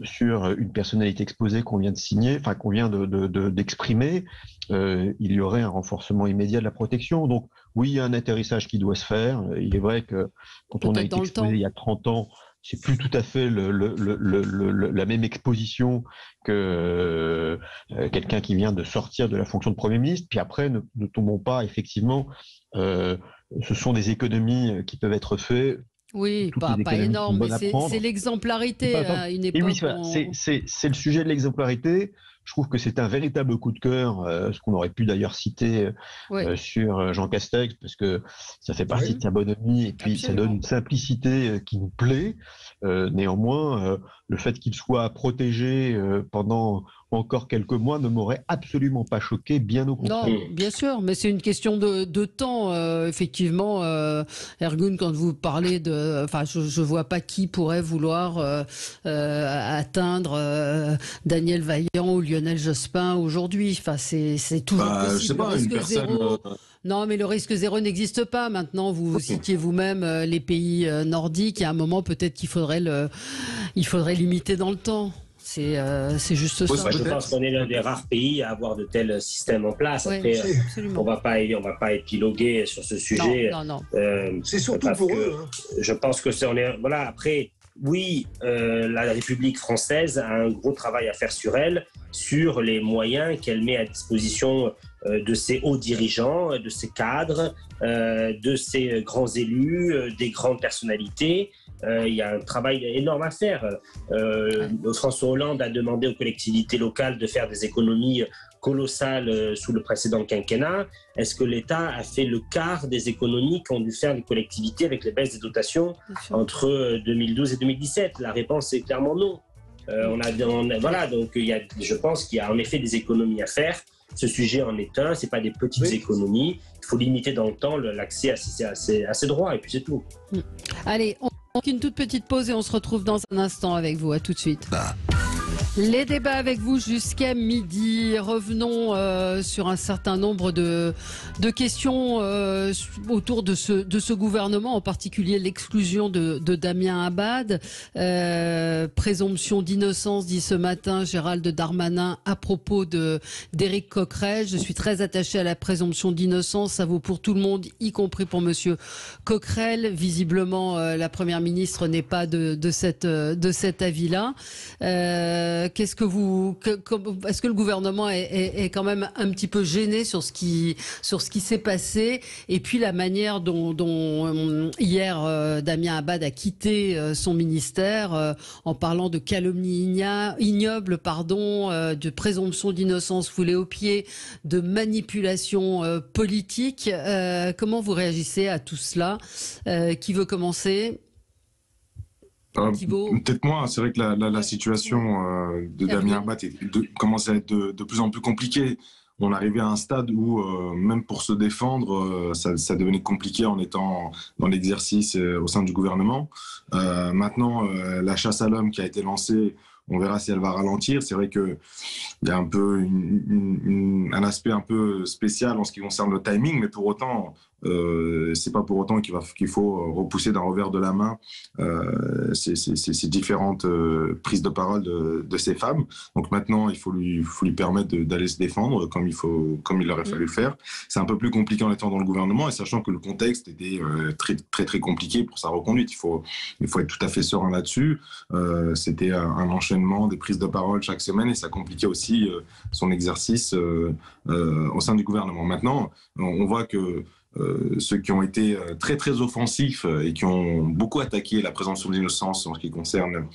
sur une personnalité exposée qu'on vient de signer, qu'on vient d'exprimer, il y aurait un renforcement immédiat de la protection. Donc oui, il y a un atterrissage qui doit se faire. Il est vrai que quand on a été exposé il y a 30 ans, c'est plus tout à fait la même exposition que quelqu'un qui vient de sortir de la fonction de Premier ministre. Puis après, ne tombons pas, effectivement, ce sont des économies qui peuvent être faites. Oui, pas énorme, mais c'est l'exemplarité à une époque. Et oui, c'est le sujet de l'exemplarité. Je trouve que c'est un véritable coup de cœur, ce qu'on aurait pu d'ailleurs citer sur Jean Castex, parce que ça fait partie de sa bonhomie, et puis ça donne une simplicité qui nous plaît. Néanmoins, le fait qu'il soit protégé pendant encore quelques mois ne m'aurait absolument pas choqué, bien au contraire. Non, bien sûr, mais c'est une question de temps. Effectivement, Ergun, quand vous parlez de... je vois pas qui pourrait vouloir atteindre Daniel Vaillant ou Lionel Jospin aujourd'hui. C'est toujours possible. Je sais pas, une personne... Non, mais le risque zéro n'existe pas. Maintenant, vous citiez vous-même les pays nordiques. Il y a un moment, peut-être qu'il faudrait limiter dans le temps. C'est juste ça. Je pense qu'on est l'un des rares pays à avoir de tels systèmes en place. Après, on va pas épiloguer sur ce sujet. Non. C'est surtout pour eux. Je pense que après, oui, la République française a un gros travail à faire sur elle, sur les moyens qu'elle met à disposition de ses hauts dirigeants, de ses cadres, de ses grands élus, des grandes personnalités. Il y a un travail énorme à faire. François Hollande a demandé aux collectivités locales de faire des économies colossales sous le précédent quinquennat. Est-ce que l'État a fait le quart des économies qu'ont dû faire les collectivités avec les baisses des dotations entre 2012 et 2017 ? La réponse est clairement non. Donc je pense qu'il y a en effet des économies à faire. Ce sujet en est un, c'est pas des petites économies. Il faut limiter dans le temps l'accès à ces droits et puis c'est tout. Allez, on fait une toute petite pause et on se retrouve dans un instant avec vous. À tout de suite. Les débats avec vous jusqu'à midi. Revenons sur un certain nombre de questions autour de ce gouvernement, en particulier l'exclusion de Damien Abad. Présomption d'innocence, dit ce matin Gérald Darmanin à propos d'Éric Coquerel. Je suis très attaché à la présomption d'innocence. Ça vaut pour tout le monde, y compris pour monsieur Coquerel. Visiblement, la première ministre n'est pas de cet avis-là. est-ce que le gouvernement est quand même un petit peu gêné sur ce qui s'est passé, et puis la manière dont hier Damien Abad a quitté son ministère en parlant de calomnie ignoble, de présomption d'innocence foulée aux pieds, de manipulation politique. Comment vous réagissez à tout cela? Qui veut commencer? Peut-être moi. C'est vrai que la situation de Damien Abad commence à être de plus en plus compliquée. On arrivait à un stade où, même pour se défendre, ça devenait compliqué en étant dans l'exercice au sein du gouvernement. Maintenant, la chasse à l'homme qui a été lancée, on verra si elle va ralentir. C'est vrai qu'il y a un peu un aspect un peu spécial en ce qui concerne le timing, mais pour autant, c'est pas pour autant qu'il faut repousser d'un revers de la main ces différentes prises de parole de ces femmes. Donc maintenant, il faut lui permettre d'aller se défendre comme il aurait fallu le faire. C'est un peu plus compliqué en étant dans le gouvernement et sachant que le contexte était très très très compliqué pour sa reconduite. Il faut être tout à fait serein là-dessus. C'était un enchaînement des prises de parole chaque semaine et ça compliquait aussi son exercice au sein du gouvernement. Maintenant, on voit que ceux qui ont été très très offensifs et qui ont beaucoup attaqué la présomption d'innocence en ce qui concerne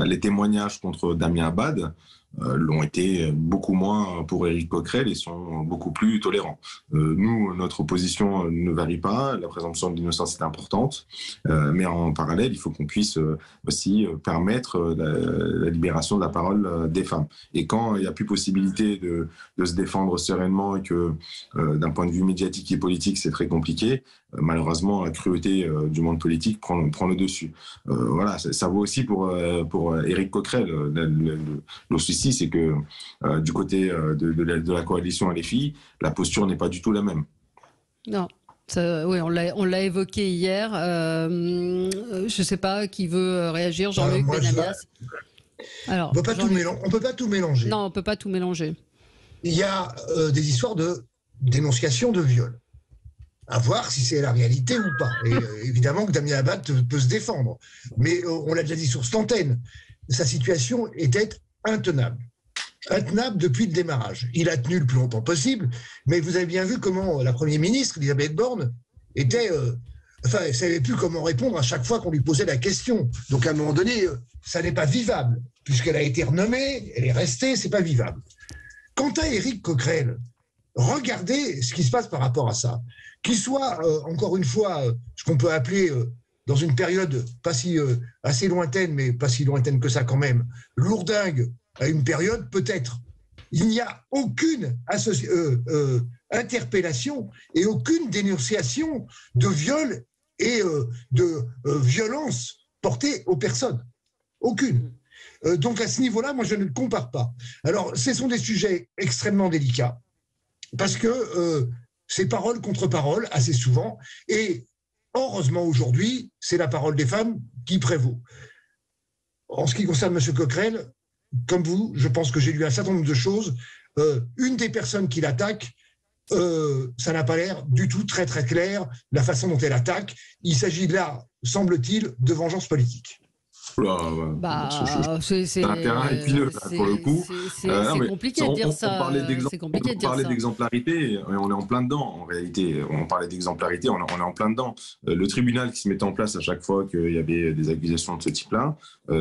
les témoignages contre Damien Abad l'ont été beaucoup moins pour Éric Coquerel et sont beaucoup plus tolérants. Nous, notre position ne varie pas, la présomption d'innocence est importante, mais en parallèle, il faut qu'on puisse aussi permettre la libération de la parole des femmes. Et quand il n'y a plus possibilité de se défendre sereinement et que d'un point de vue médiatique et politique, c'est très compliqué, malheureusement, la cruauté du monde politique prend le dessus. Voilà, ça vaut aussi pour Éric Coquerel. Le souci, c'est que du côté de la coalition LFI, la posture n'est pas du tout la même. Non. Oui, on l'a évoqué hier. Je ne sais pas qui veut réagir. Jean-Luc Benamias. Alors, on ne peut pas tout mélanger. Non, on ne peut pas tout mélanger. Il y a des histoires de dénonciation de viol. À voir si c'est la réalité ou pas. Et évidemment que Damien Abad peut se défendre. Mais on l'a déjà dit sur cette antenne, sa situation était intenable. Intenable depuis le démarrage. Il a tenu le plus longtemps possible, mais vous avez bien vu comment la Première ministre, Elisabeth Borne, était... elle ne savait plus comment répondre à chaque fois qu'on lui posait la question. Donc à un moment donné, ça n'est pas vivable. Puisqu'elle a été renommée, elle est restée, c'est pas vivable. Quant à Éric Coquerel, regardez ce qui se passe par rapport à ça. Qu'il soit, encore une fois, ce qu'on peut appeler, dans une période pas si assez lointaine, mais pas si lointaine que ça quand même, lourdingue à une période, peut-être. Il n'y a aucune interpellation et aucune dénonciation de viol et de violence portée aux personnes. Aucune. Donc à ce niveau-là, moi je ne compare pas. Alors ce sont des sujets extrêmement délicats parce que c'est parole contre parole assez souvent et heureusement aujourd'hui, c'est la parole des femmes qui prévaut. En ce qui concerne M. Coquerel, comme vous, je pense que j'ai lu un certain nombre de choses. Une des personnes qui l'attaque, ça n'a pas l'air du tout très très clair, la façon dont elle attaque. Il s'agit là, semble-t-il, de vengeance politique. C'est un terrain épineux pour le coup. C'est compliqué de dire ça. On parlait d'exemplarité et on est en plein dedans. En réalité, on parlait d'exemplarité, on est en plein dedans. Le tribunal qui se mettait en place à chaque fois qu'il y avait des accusations de ce type-là,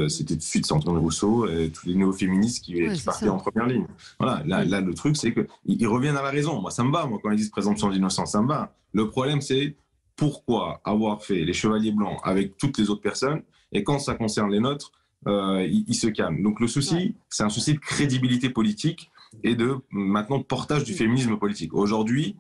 c'était tout de suite Sandrine Rousseau et tous les néo-féministes qui partaient en première ligne. Voilà, là, le truc, c'est qu'ils reviennent à la raison. Moi, ça me va. Moi, quand ils disent présomption d'innocence, ça me va. Le problème, c'est pourquoi avoir fait les chevaliers blancs avec toutes les autres personnes et quand ça concerne les nôtres, ils se calment. Donc le souci, c'est un souci de crédibilité politique et de maintenant de portage du féminisme politique. Aujourd'hui,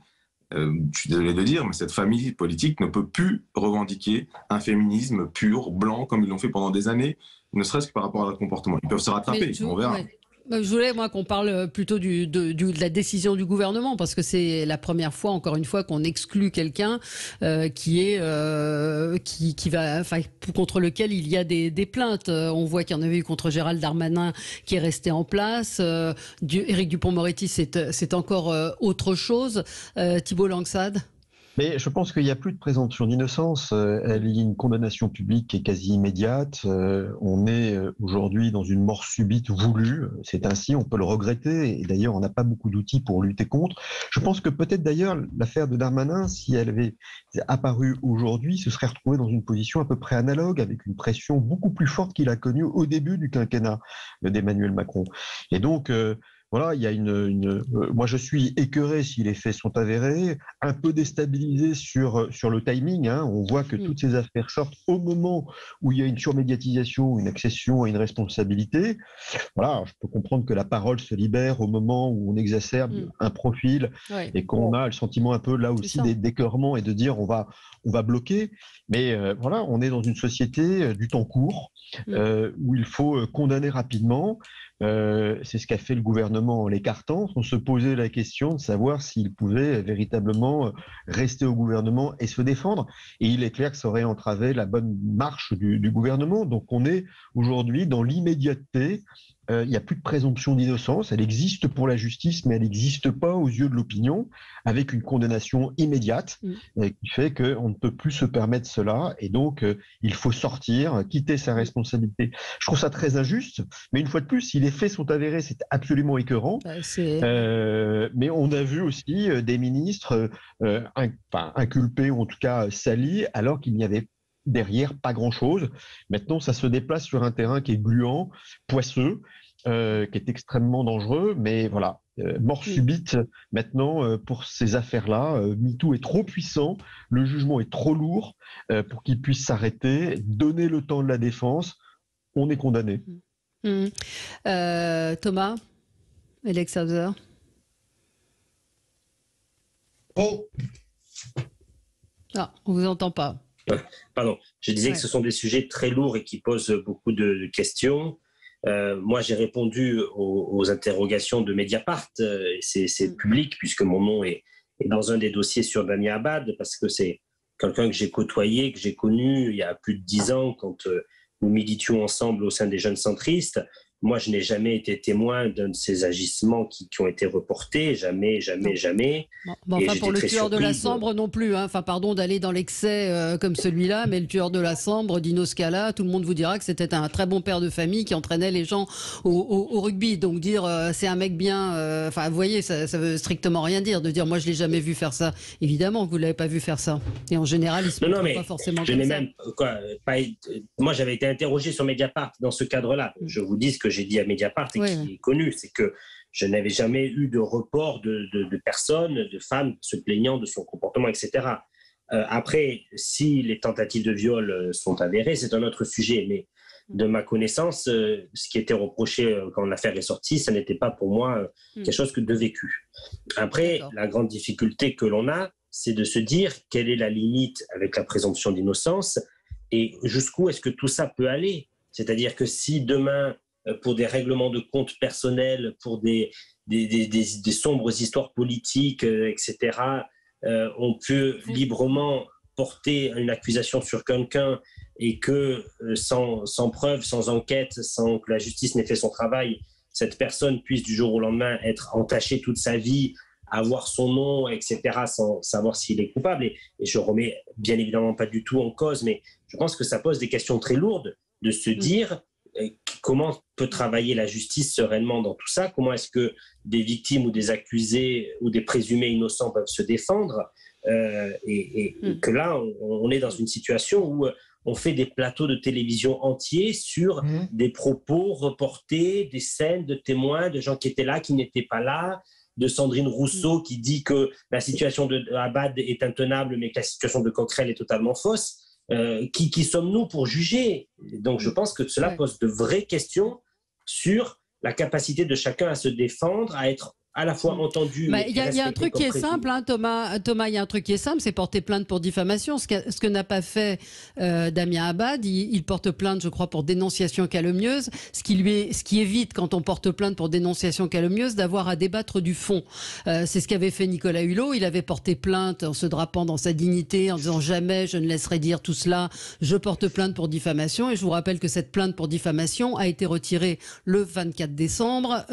je suis désolé de dire, mais cette famille politique ne peut plus revendiquer un féminisme pur, blanc, comme ils l'ont fait pendant des années, ne serait-ce que par rapport à leur comportement. Ils peuvent se rattraper, on verra. Ouais. Je voulais, moi, qu'on parle plutôt de la décision du gouvernement, parce que c'est la première fois, encore une fois, qu'on exclut quelqu'un qui va, enfin, contre lequel il y a des plaintes. On voit qu'il y en avait eu contre Gérald Darmanin, qui est resté en place. Éric Dupond-Moretti, c'est encore autre chose. Thibault Langsad. Mais je pense qu'il n'y a plus de présomption d'innocence. Il y a une condamnation publique qui est quasi immédiate. On est aujourd'hui dans une mort subite voulue. C'est ainsi, on peut le regretter. Et d'ailleurs, on n'a pas beaucoup d'outils pour lutter contre. Je pense que peut-être d'ailleurs, l'affaire de Darmanin, si elle avait apparu aujourd'hui, se serait retrouvée dans une position à peu près analogue, avec une pression beaucoup plus forte qu'il a connue au début du quinquennat d'Emmanuel Macron. Et donc, voilà, il y a moi, je suis écœuré si les faits sont avérés, un peu déstabilisé sur le timing. Hein. On voit que toutes ces affaires sortent au moment où il y a une surmédiatisation, une accession à une responsabilité. Voilà, je peux comprendre que la parole se libère au moment où on exacerbe un profil et qu'on a le sentiment un peu là aussi d'écœurement et de dire on va bloquer. Mais voilà, on est dans une société du temps court où il faut condamner rapidement. C'est ce qu'a fait le gouvernement en l'écartant, sans se poser la question de savoir s'il pouvait véritablement rester au gouvernement et se défendre. Et il est clair que ça aurait entravé la bonne marche du gouvernement. Donc on est aujourd'hui dans l'immédiateté. Il n'y a plus de présomption d'innocence. Elle existe pour la justice, mais elle n'existe pas aux yeux de l'opinion, avec une condamnation immédiate qui fait qu'on ne peut plus se permettre cela. Et donc, il faut sortir, quitter sa responsabilité. Je trouve ça très injuste, mais une fois de plus, si les faits sont avérés, c'est absolument écœurant. Mais on a vu aussi des ministres inculpés, ou en tout cas salis, alors qu'il n'y avait derrière pas grand-chose. Maintenant, ça se déplace sur un terrain qui est gluant, poisseux, qui est extrêmement dangereux, mais voilà, mort subite maintenant pour ces affaires-là. MeToo est trop puissant, le jugement est trop lourd pour qu'il puisse s'arrêter, donner le temps de la défense, on est condamné. Thomas, Alex Hauser. Oh. Ah, on vous entend pas. Pardon, je disais que ce sont des sujets très lourds et qui posent beaucoup de questions. Moi, j'ai répondu aux interrogations de Mediapart, et c'est public puisque mon nom est dans un des dossiers sur Damien Abad, parce que c'est quelqu'un que j'ai côtoyé, que j'ai connu il y a plus de 10 ans quand nous militions ensemble au sein des jeunes centristes. Moi, je n'ai jamais été témoin d'un de ces agissements qui ont été reportés, jamais. Bon, enfin, pour le tueur de la Sambre non plus, hein. Enfin, pardon d'aller dans l'excès comme celui-là, mais le tueur de la Sambre, Dino Scala, tout le monde vous dira que c'était un très bon père de famille qui entraînait les gens au rugby. Donc dire c'est un mec bien, enfin, vous voyez, ça veut strictement rien dire de dire moi je l'ai jamais vu faire ça. Évidemment que vous l'avez pas vu faire ça. Et en général, il se montre pas forcément comme ça. Moi, j'avais été interrogé sur Mediapart dans ce cadre-là. Je vous dis ce que j'ai dit à Mediapart et qui est connu, c'est que je n'avais jamais eu de report de personnes, de femmes se plaignant de son comportement, etc. Après, si les tentatives de viol sont avérées, c'est un autre sujet. Mais de ma connaissance, ce qui était reproché quand l'affaire est sortie, ça n'était pas pour moi quelque chose que de vécu. Après, la grande difficulté que l'on a, c'est de se dire quelle est la limite avec la présomption d'innocence et jusqu'où est-ce que tout ça peut aller. C'est-à-dire que si demain, pour des règlements de compte personnels, pour des sombres histoires politiques, etc., on peut librement porter une accusation sur quelqu'un et que sans preuve, sans enquête, sans que la justice n'ait fait son travail, cette personne puisse du jour au lendemain être entachée toute sa vie, avoir son nom, etc., sans savoir s'il est coupable. Et je remets bien évidemment pas du tout en cause, mais je pense que ça pose des questions très lourdes de se dire comment peut travailler la justice sereinement dans tout ça, comment est-ce que des victimes ou des accusés ou des présumés innocents peuvent se défendre, et que là, on est dans une situation où on fait des plateaux de télévision entiers sur des propos reportés, des scènes de témoins, de gens qui étaient là, qui n'étaient pas là, de Sandrine Rousseau qui dit que la situation de Abad est intenable, mais que la situation de Coquerel est totalement fausse. Qui sommes-nous pour juger? Donc je pense que cela pose de vraies questions sur la capacité de chacun à se défendre, à être à la fois entendu. Il y a un truc qui est simple, hein, Thomas, il y a un truc qui est simple, c'est porter plainte pour diffamation. Ce que n'a pas fait Damien Abad, il porte plainte, je crois, pour dénonciation calomnieuse, ce qui évite, quand on porte plainte pour dénonciation calomnieuse, d'avoir à débattre du fond. C'est ce qu'avait fait Nicolas Hulot. Il avait porté plainte en se drapant dans sa dignité, en disant jamais je ne laisserai dire tout cela, je porte plainte pour diffamation. Et je vous rappelle que cette plainte pour diffamation a été retirée le 24 décembre.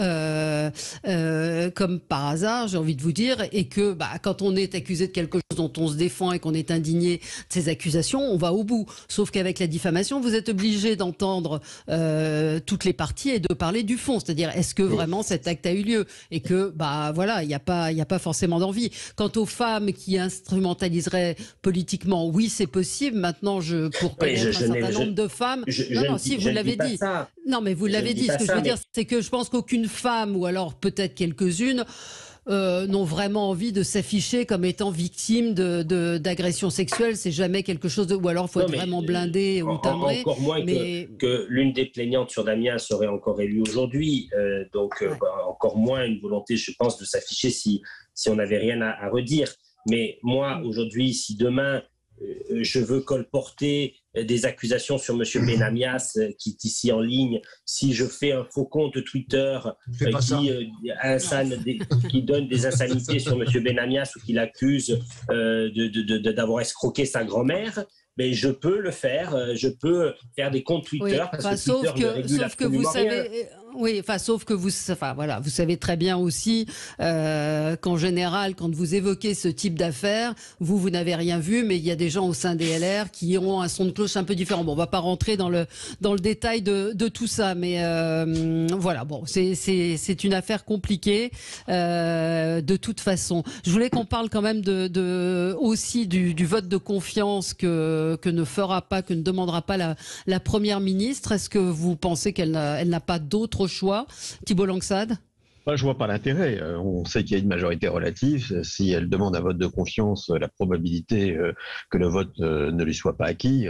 comme par hasard, j'ai envie de vous dire, et que quand on est accusé de quelque chose dont on se défend et qu'on est indigné de ces accusations, on va au bout. Sauf qu'avec la diffamation, vous êtes obligé d'entendre toutes les parties et de parler du fond. C'est-à-dire, est-ce que vraiment cet acte a eu lieu? Et que, voilà, il n'y a pas forcément d'envie. Quant aux femmes qui instrumentaliseraient politiquement, oui, c'est possible. Maintenant, pour connaître un certain nombre de femmes... vous l'avez dit. Non, mais vous l'avez dit. Ce que je veux dire, c'est que je pense qu'aucune femme, ou alors peut-être quelques-unes, n'ont vraiment envie de s'afficher comme étant victime d'agressions sexuelles. C'est jamais quelque chose de... Ou alors il faut être vraiment blindé ou timbré. Encore moins que l'une des plaignantes sur Damien serait encore élue aujourd'hui. Encore moins une volonté, je pense, de s'afficher si on n'avait rien à redire. Mais moi, aujourd'hui, si demain... je veux colporter des accusations sur M. Benamias qui est ici en ligne. Si je fais un faux compte Twitter qui donne des insanités sur M. Benamias ou qui l'accuse d'avoir escroqué sa grand-mère, mais je peux le faire. Je peux faire des comptes Twitter parce que Twitter ne régule absolument rien. Oui, sauf que vous savez très bien aussi qu'en général, quand vous évoquez ce type d'affaires, vous n'avez rien vu, mais il y a des gens au sein des LR qui ont un son de cloche un peu différent. Bon, on va pas rentrer dans le détail de tout ça, mais voilà. Bon, c'est une affaire compliquée de toute façon. Je voulais qu'on parle quand même aussi du vote de confiance que ne demandera pas la première ministre. Est-ce que vous pensez qu'elle n'a pas d'autre choix? Thibault Langsade? Je vois pas l'intérêt. On sait qu'il y a une majorité relative. Si elle demande un vote de confiance, la probabilité que le vote ne lui soit pas acquis,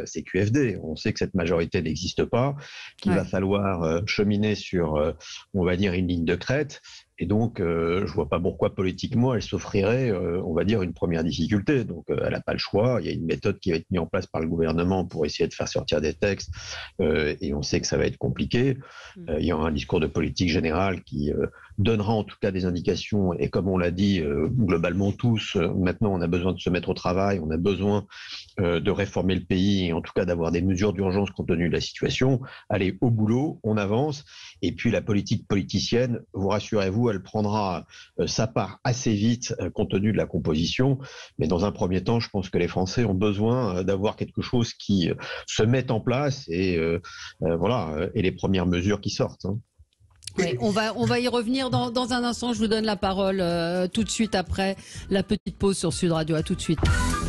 c'est QFD. On sait que cette majorité n'existe pas, qu'il va falloir cheminer sur, on va dire, une ligne de crête. Et donc, je vois pas pourquoi politiquement elle s'offrirait, on va dire, une première difficulté. Donc, elle n'a pas le choix. Il y a une méthode qui va être mise en place par le gouvernement pour essayer de faire sortir des textes. Et on sait que ça va être compliqué. Il y aura un discours de politique générale qui donnera en tout cas des indications. Et comme on l'a dit, globalement tous, maintenant on a besoin de se mettre au travail. On a besoin de réformer le pays et en tout cas d'avoir des mesures d'urgence compte tenu de la situation. Allez, au boulot, on avance. Et puis la politique politicienne, vous rassurez-vous, elle prendra sa part assez vite compte tenu de la composition. Mais dans un premier temps, je pense que les Français ont besoin d'avoir quelque chose qui se mette en place et les premières mesures qui sortent. Oui, on va y revenir dans un instant. Je vous donne la parole tout de suite après la petite pause sur Sud Radio. À tout de suite.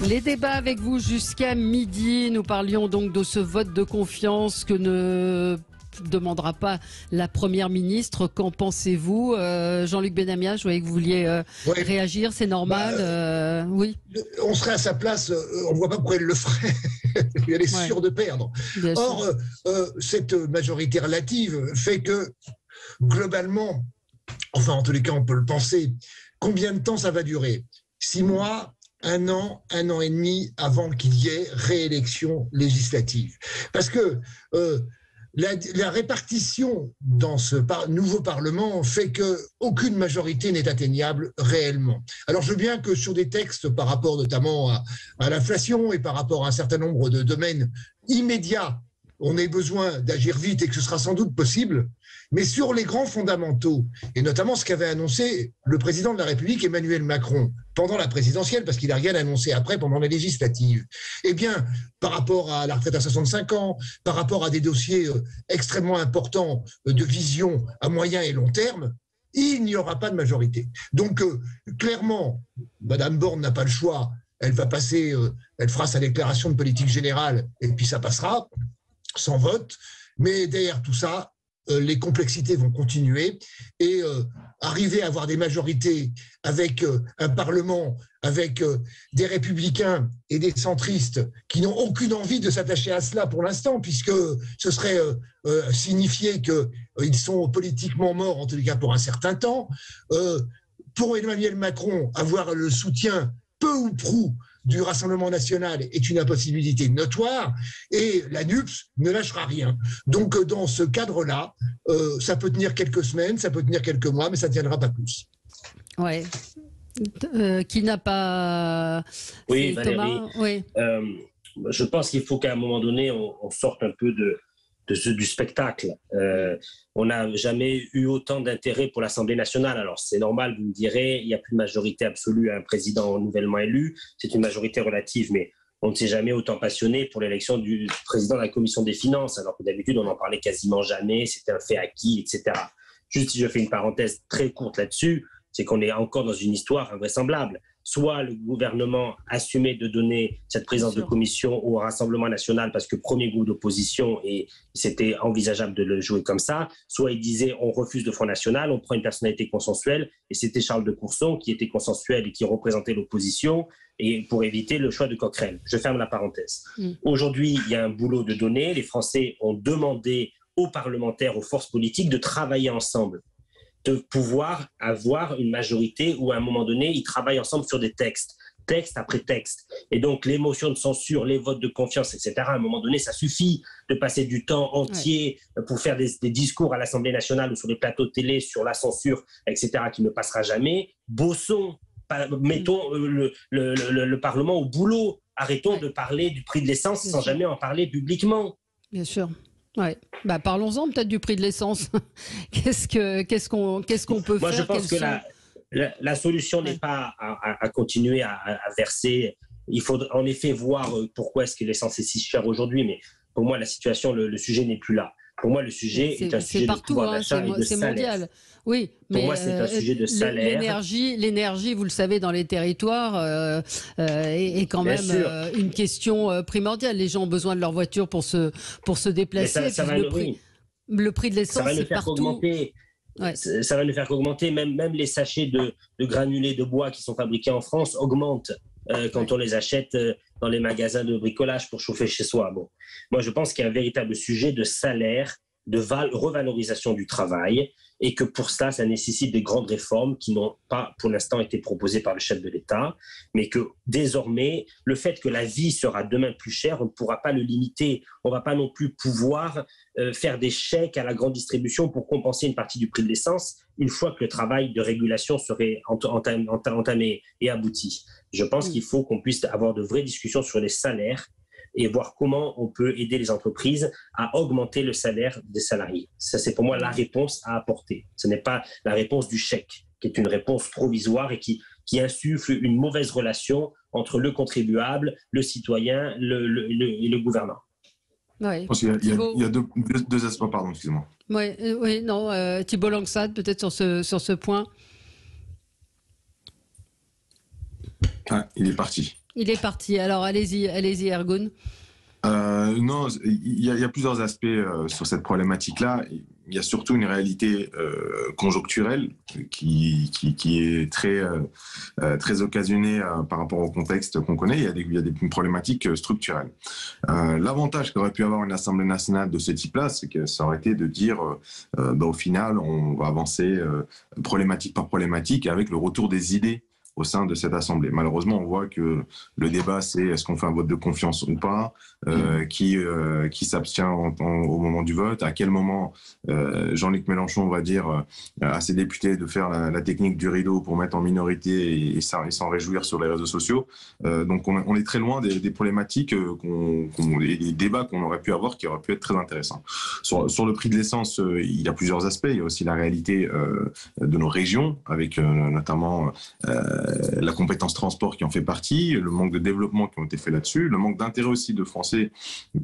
Les débats avec vous jusqu'à midi. Nous parlions donc de ce vote de confiance que ne demandera pas la première ministre. Qu'en pensez-vous? Jean-Luc Benamias, je voyais que vous vouliez réagir, c'est normal. Oui. On serait à sa place, on ne voit pas pourquoi elle le ferait. Elle est sûre de perdre. Or, cette majorité relative fait que, globalement, enfin en tous les cas on peut le penser, combien de temps ça va durer? 6 mois, 1 an, 1 an et demi avant qu'il y ait réélection législative. Parce que la répartition dans ce nouveau Parlement fait qu'aucune majorité n'est atteignable réellement. Alors je veux bien que sur des textes par rapport notamment à l'inflation et par rapport à un certain nombre de domaines immédiats, on ait besoin d'agir vite et que ce sera sans doute possible, mais sur les grands fondamentaux, et notamment ce qu'avait annoncé le président de la République Emmanuel Macron pendant la présidentielle, parce qu'il n'a rien annoncé après pendant la législative, eh bien, par rapport à la retraite à 65 ans, par rapport à des dossiers extrêmement importants de vision à moyen et long terme, il n'y aura pas de majorité. Donc, clairement, Madame Borne n'a pas le choix, elle va passer, elle fera sa déclaration de politique générale, et puis ça passera, sans vote, mais derrière tout ça, les complexités vont continuer et arriver à avoir des majorités avec un Parlement, avec des républicains et des centristes qui n'ont aucune envie de s'attacher à cela pour l'instant, puisque ce serait signifier qu'ils sont politiquement morts, en tous les cas pour un certain temps. Pour Emmanuel Macron, avoir le soutien peu ou prou du Rassemblement national est une impossibilité notoire et la NUPS ne lâchera rien. Donc dans ce cadre-là, ça peut tenir quelques semaines, ça peut tenir quelques mois, mais ça ne tiendra pas plus. Ouais. Qui n'a pas... Oui, Valérie. Thomas, oui. Je pense qu'il faut qu'à un moment donné, on sorte un peu de du spectacle. On n'a jamais eu autant d'intérêt pour l'Assemblée nationale. Alors c'est normal, vous me direz, il n'y a plus de majorité absolue à un président nouvellement élu, c'est une majorité relative, mais on ne s'est jamais autant passionné pour l'élection du président de la Commission des finances, alors que d'habitude on n'en parlait quasiment jamais, c'était un fait acquis, etc. Juste si je fais une parenthèse très courte là-dessus, c'est qu'on est encore dans une histoire invraisemblable. Soit le gouvernement assumait de donner cette présidence de commission au Rassemblement national parce que premier groupe d'opposition et c'était envisageable de le jouer comme ça, soit il disait on refuse le Front National, on prend une personnalité consensuelle et c'était Charles de Courson qui était consensuel et qui représentait l'opposition et pour éviter le choix de Coquerel. Je ferme la parenthèse. Aujourd'hui, il y a un boulot de donner. Les Français ont demandé aux parlementaires, aux forces politiques de travailler ensemble, de pouvoir avoir une majorité où à un moment donné, ils travaillent ensemble sur des texte après texte. Et donc, les motions de censure, les votes de confiance, etc., à un moment donné, ça suffit de passer du temps entier pour faire des discours à l'Assemblée nationale ou sur les plateaux de télé sur la censure, etc., qui ne passera jamais. Bossons, mettons le Parlement au boulot. Arrêtons de parler du prix de l'essence sans jamais en parler publiquement. Bien sûr. Ouais. Bah, parlons-en peut-être du prix de l'essence. Qu'est-ce qu'on peut faire? Moi, je pense que la solution n'est pas à continuer à verser. Il faut en effet voir pourquoi est-ce que l'essence est si chère aujourd'hui. Mais pour moi, la situation, le sujet n'est plus là. Pour moi, le sujet est un sujet de pouvoir d'achat et de salaire. Mondial. Oui, pour moi, c'est un sujet de salaire. L'énergie, vous le savez, dans les territoires, est quand même une question primordiale. Les gens ont besoin de leur voiture pour se déplacer. Le prix de l'essence, c'est partout. Augmenter. Ouais. Ça va ne faire qu'augmenter. Même les sachets de granulés de bois qui sont fabriqués en France augmentent quand on les achète dans les magasins de bricolage pour chauffer chez soi. Bon. Moi, je pense qu'il y a un véritable sujet de salaire, de revalorisation du travail, et que pour ça nécessite des grandes réformes qui n'ont pas pour l'instant été proposées par le chef de l'État, mais que désormais, le fait que la vie sera demain plus chère, on ne pourra pas le limiter. On ne va pas non plus pouvoir faire des chèques à la grande distribution pour compenser une partie du prix de l'essence une fois que le travail de régulation serait entamé et abouti. Je pense qu'il faut qu'on puisse avoir de vraies discussions sur les salaires et voir comment on peut aider les entreprises à augmenter le salaire des salariés. Ça, c'est pour moi la réponse à apporter. Ce n'est pas la réponse du chèque, qui est une réponse provisoire et qui insuffle une mauvaise relation entre le contribuable, le citoyen et le gouvernant. Ouais. Il y a deux aspects, pardon, excusez-moi. Oui, non, Thibault Langsade, peut-être sur ce point. Ah, il est parti. Il est parti. Alors, allez-y, Ergun. Non, il y a plusieurs aspects sur cette problématique-là. Il y a surtout une réalité conjoncturelle qui est très occasionnée par rapport au contexte qu'on connaît. Il y a des problématiques structurelles. L'avantage qu'aurait pu avoir une Assemblée nationale de ce type-là, c'est que ça aurait été de dire, au final, on va avancer problématique par problématique avec le retour des idées au sein de cette Assemblée. Malheureusement, on voit que le débat, c'est est-ce qu'on fait un vote de confiance ou pas, qui s'abstient au moment du vote, à quel moment Jean-Luc Mélenchon va dire à ses députés de faire la technique du rideau pour mettre en minorité et s'en réjouir sur les réseaux sociaux. Donc on est très loin des problématiques et des débats qu'on aurait pu avoir qui auraient pu être très intéressants. Sur le prix de l'essence, il y a plusieurs aspects. Il y a aussi la réalité de nos régions, avec notamment la compétence transport qui en fait partie, le manque de développement qui ont été faits là-dessus, le manque d'intérêt aussi de Français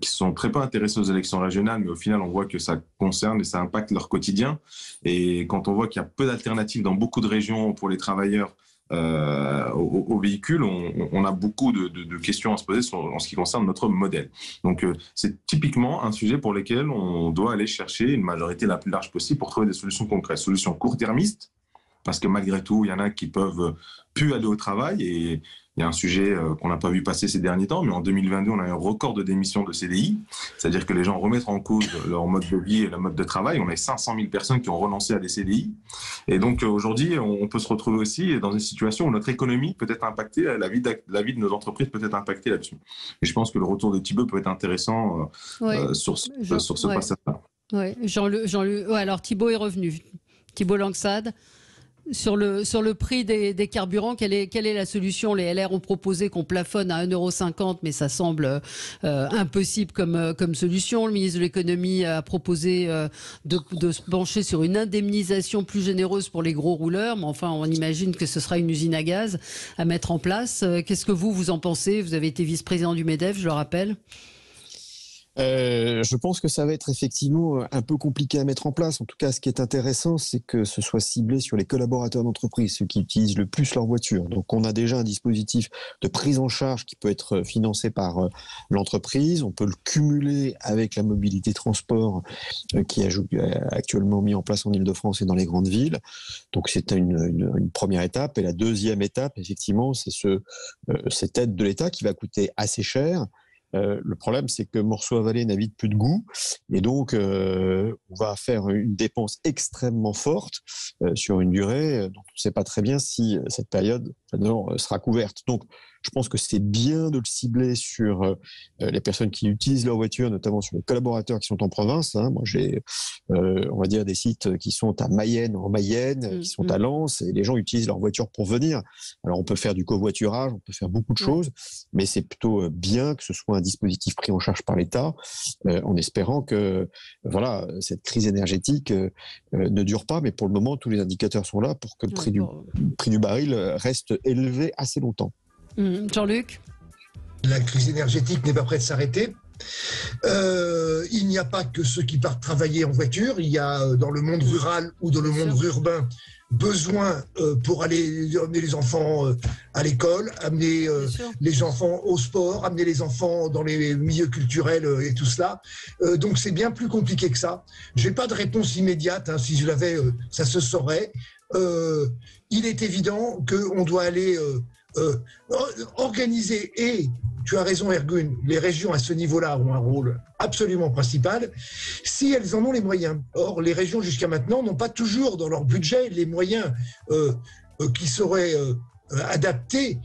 qui sont très peu intéressés aux élections régionales, mais au final on voit que ça concerne et ça impacte leur quotidien. Et quand on voit qu'il y a peu d'alternatives dans beaucoup de régions pour les travailleurs aux véhicules, on a beaucoup de questions à se poser en ce qui concerne notre modèle. Donc c'est typiquement un sujet pour lequel on doit aller chercher une majorité la plus large possible pour trouver des solutions concrètes, solutions court-termistes, parce que malgré tout, il y en a qui peuvent plus aller au travail. Et il y a un sujet qu'on n'a pas vu passer ces derniers temps, mais en 2022, on a eu un record de démissions de CDI. C'est-à-dire que les gens remettent en cause leur mode de vie et leur mode de travail. On a 500 000 personnes qui ont renoncé à des CDI. Et donc aujourd'hui, on peut se retrouver aussi dans une situation où notre économie peut être impactée, la vie de nos entreprises peut être impactée là-dessus. Et je pense que le retour de Thibault peut être intéressant sur ce passage-là. Oui, alors Thibault est revenu. Thibault Langsade. Sur le prix des carburants, quelle est la solution? Les LR ont proposé qu'on plafonne à 1,50 €, mais ça semble impossible comme solution. Le ministre de l'économie a proposé de se pencher sur une indemnisation plus généreuse pour les gros rouleurs, mais enfin on imagine que ce sera une usine à gaz à mettre en place. Qu'est-ce que vous en pensez? Vous avez été vice-président du MEDEF, je le rappelle. Je pense que ça va être effectivement un peu compliqué à mettre en place. En tout cas, ce qui est intéressant, c'est que ce soit ciblé sur les collaborateurs d'entreprise, ceux qui utilisent le plus leur voiture. Donc, on a déjà un dispositif de prise en charge qui peut être financé par l'entreprise. On peut le cumuler avec la mobilité transport qui est actuellement mis en place en Ile-de-France et dans les grandes villes. Donc, c'est une première étape. Et la deuxième étape, effectivement, c'est cette aide de l'État qui va coûter assez cher. Le problème, c'est que morceau avalé n'a vite plus de goût, et donc on va faire une dépense extrêmement forte sur une durée dont on ne sait pas très bien si cette période sera couverte. Donc, je pense que c'est bien de le cibler sur les personnes qui utilisent leur voiture, notamment sur les collaborateurs qui sont en province. Moi, j'ai, on va dire, des sites qui sont à Mayenne, qui sont à Lens, et les gens utilisent leur voiture pour venir. Alors, on peut faire du covoiturage, on peut faire beaucoup de choses, mais c'est plutôt bien que ce soit un dispositif pris en charge par l'État, en espérant que cette crise énergétique ne dure pas. Mais pour le moment, tous les indicateurs sont là pour que le prix du baril reste élevé assez longtemps. Jean-Luc? La crise énergétique n'est pas prête de s'arrêter. Il n'y a pas que ceux qui partent travailler en voiture. Il y a dans le monde rural ou dans le monde urbain besoin pour aller amener les enfants à l'école, amener les enfants au sport, amener les enfants dans les milieux culturels et tout cela. Donc c'est bien plus compliqué que ça. Je n'ai pas de réponse immédiate. Si je l'avais, ça se saurait. Il est évident qu'on doit aller organiser, et tu as raison Ergun, les régions à ce niveau-là ont un rôle absolument principal si elles en ont les moyens. Or, les régions jusqu'à maintenant n'ont pas toujours dans leur budget les moyens qui seraient adaptés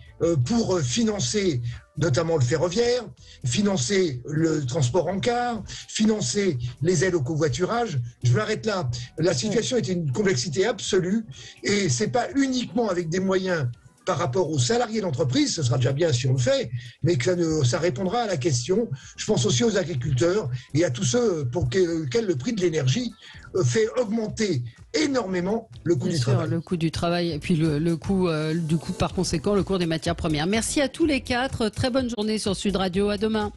pour financer notamment le ferroviaire, financer le transport en car, financer les aides au covoiturage. Je m'arrête là. La situation est une complexité absolue, et c'est pas uniquement avec des moyens par rapport aux salariés d'entreprise, ce sera déjà bien si on le fait, mais que ça répondra à la question. Je pense aussi aux agriculteurs et à tous ceux pour lesquels le prix de l'énergie fait augmenter énormément le coût du travail. Le coût du travail, et puis le coût, par conséquent, le cours des matières premières. Merci à tous les quatre. Très bonne journée sur Sud Radio. À demain.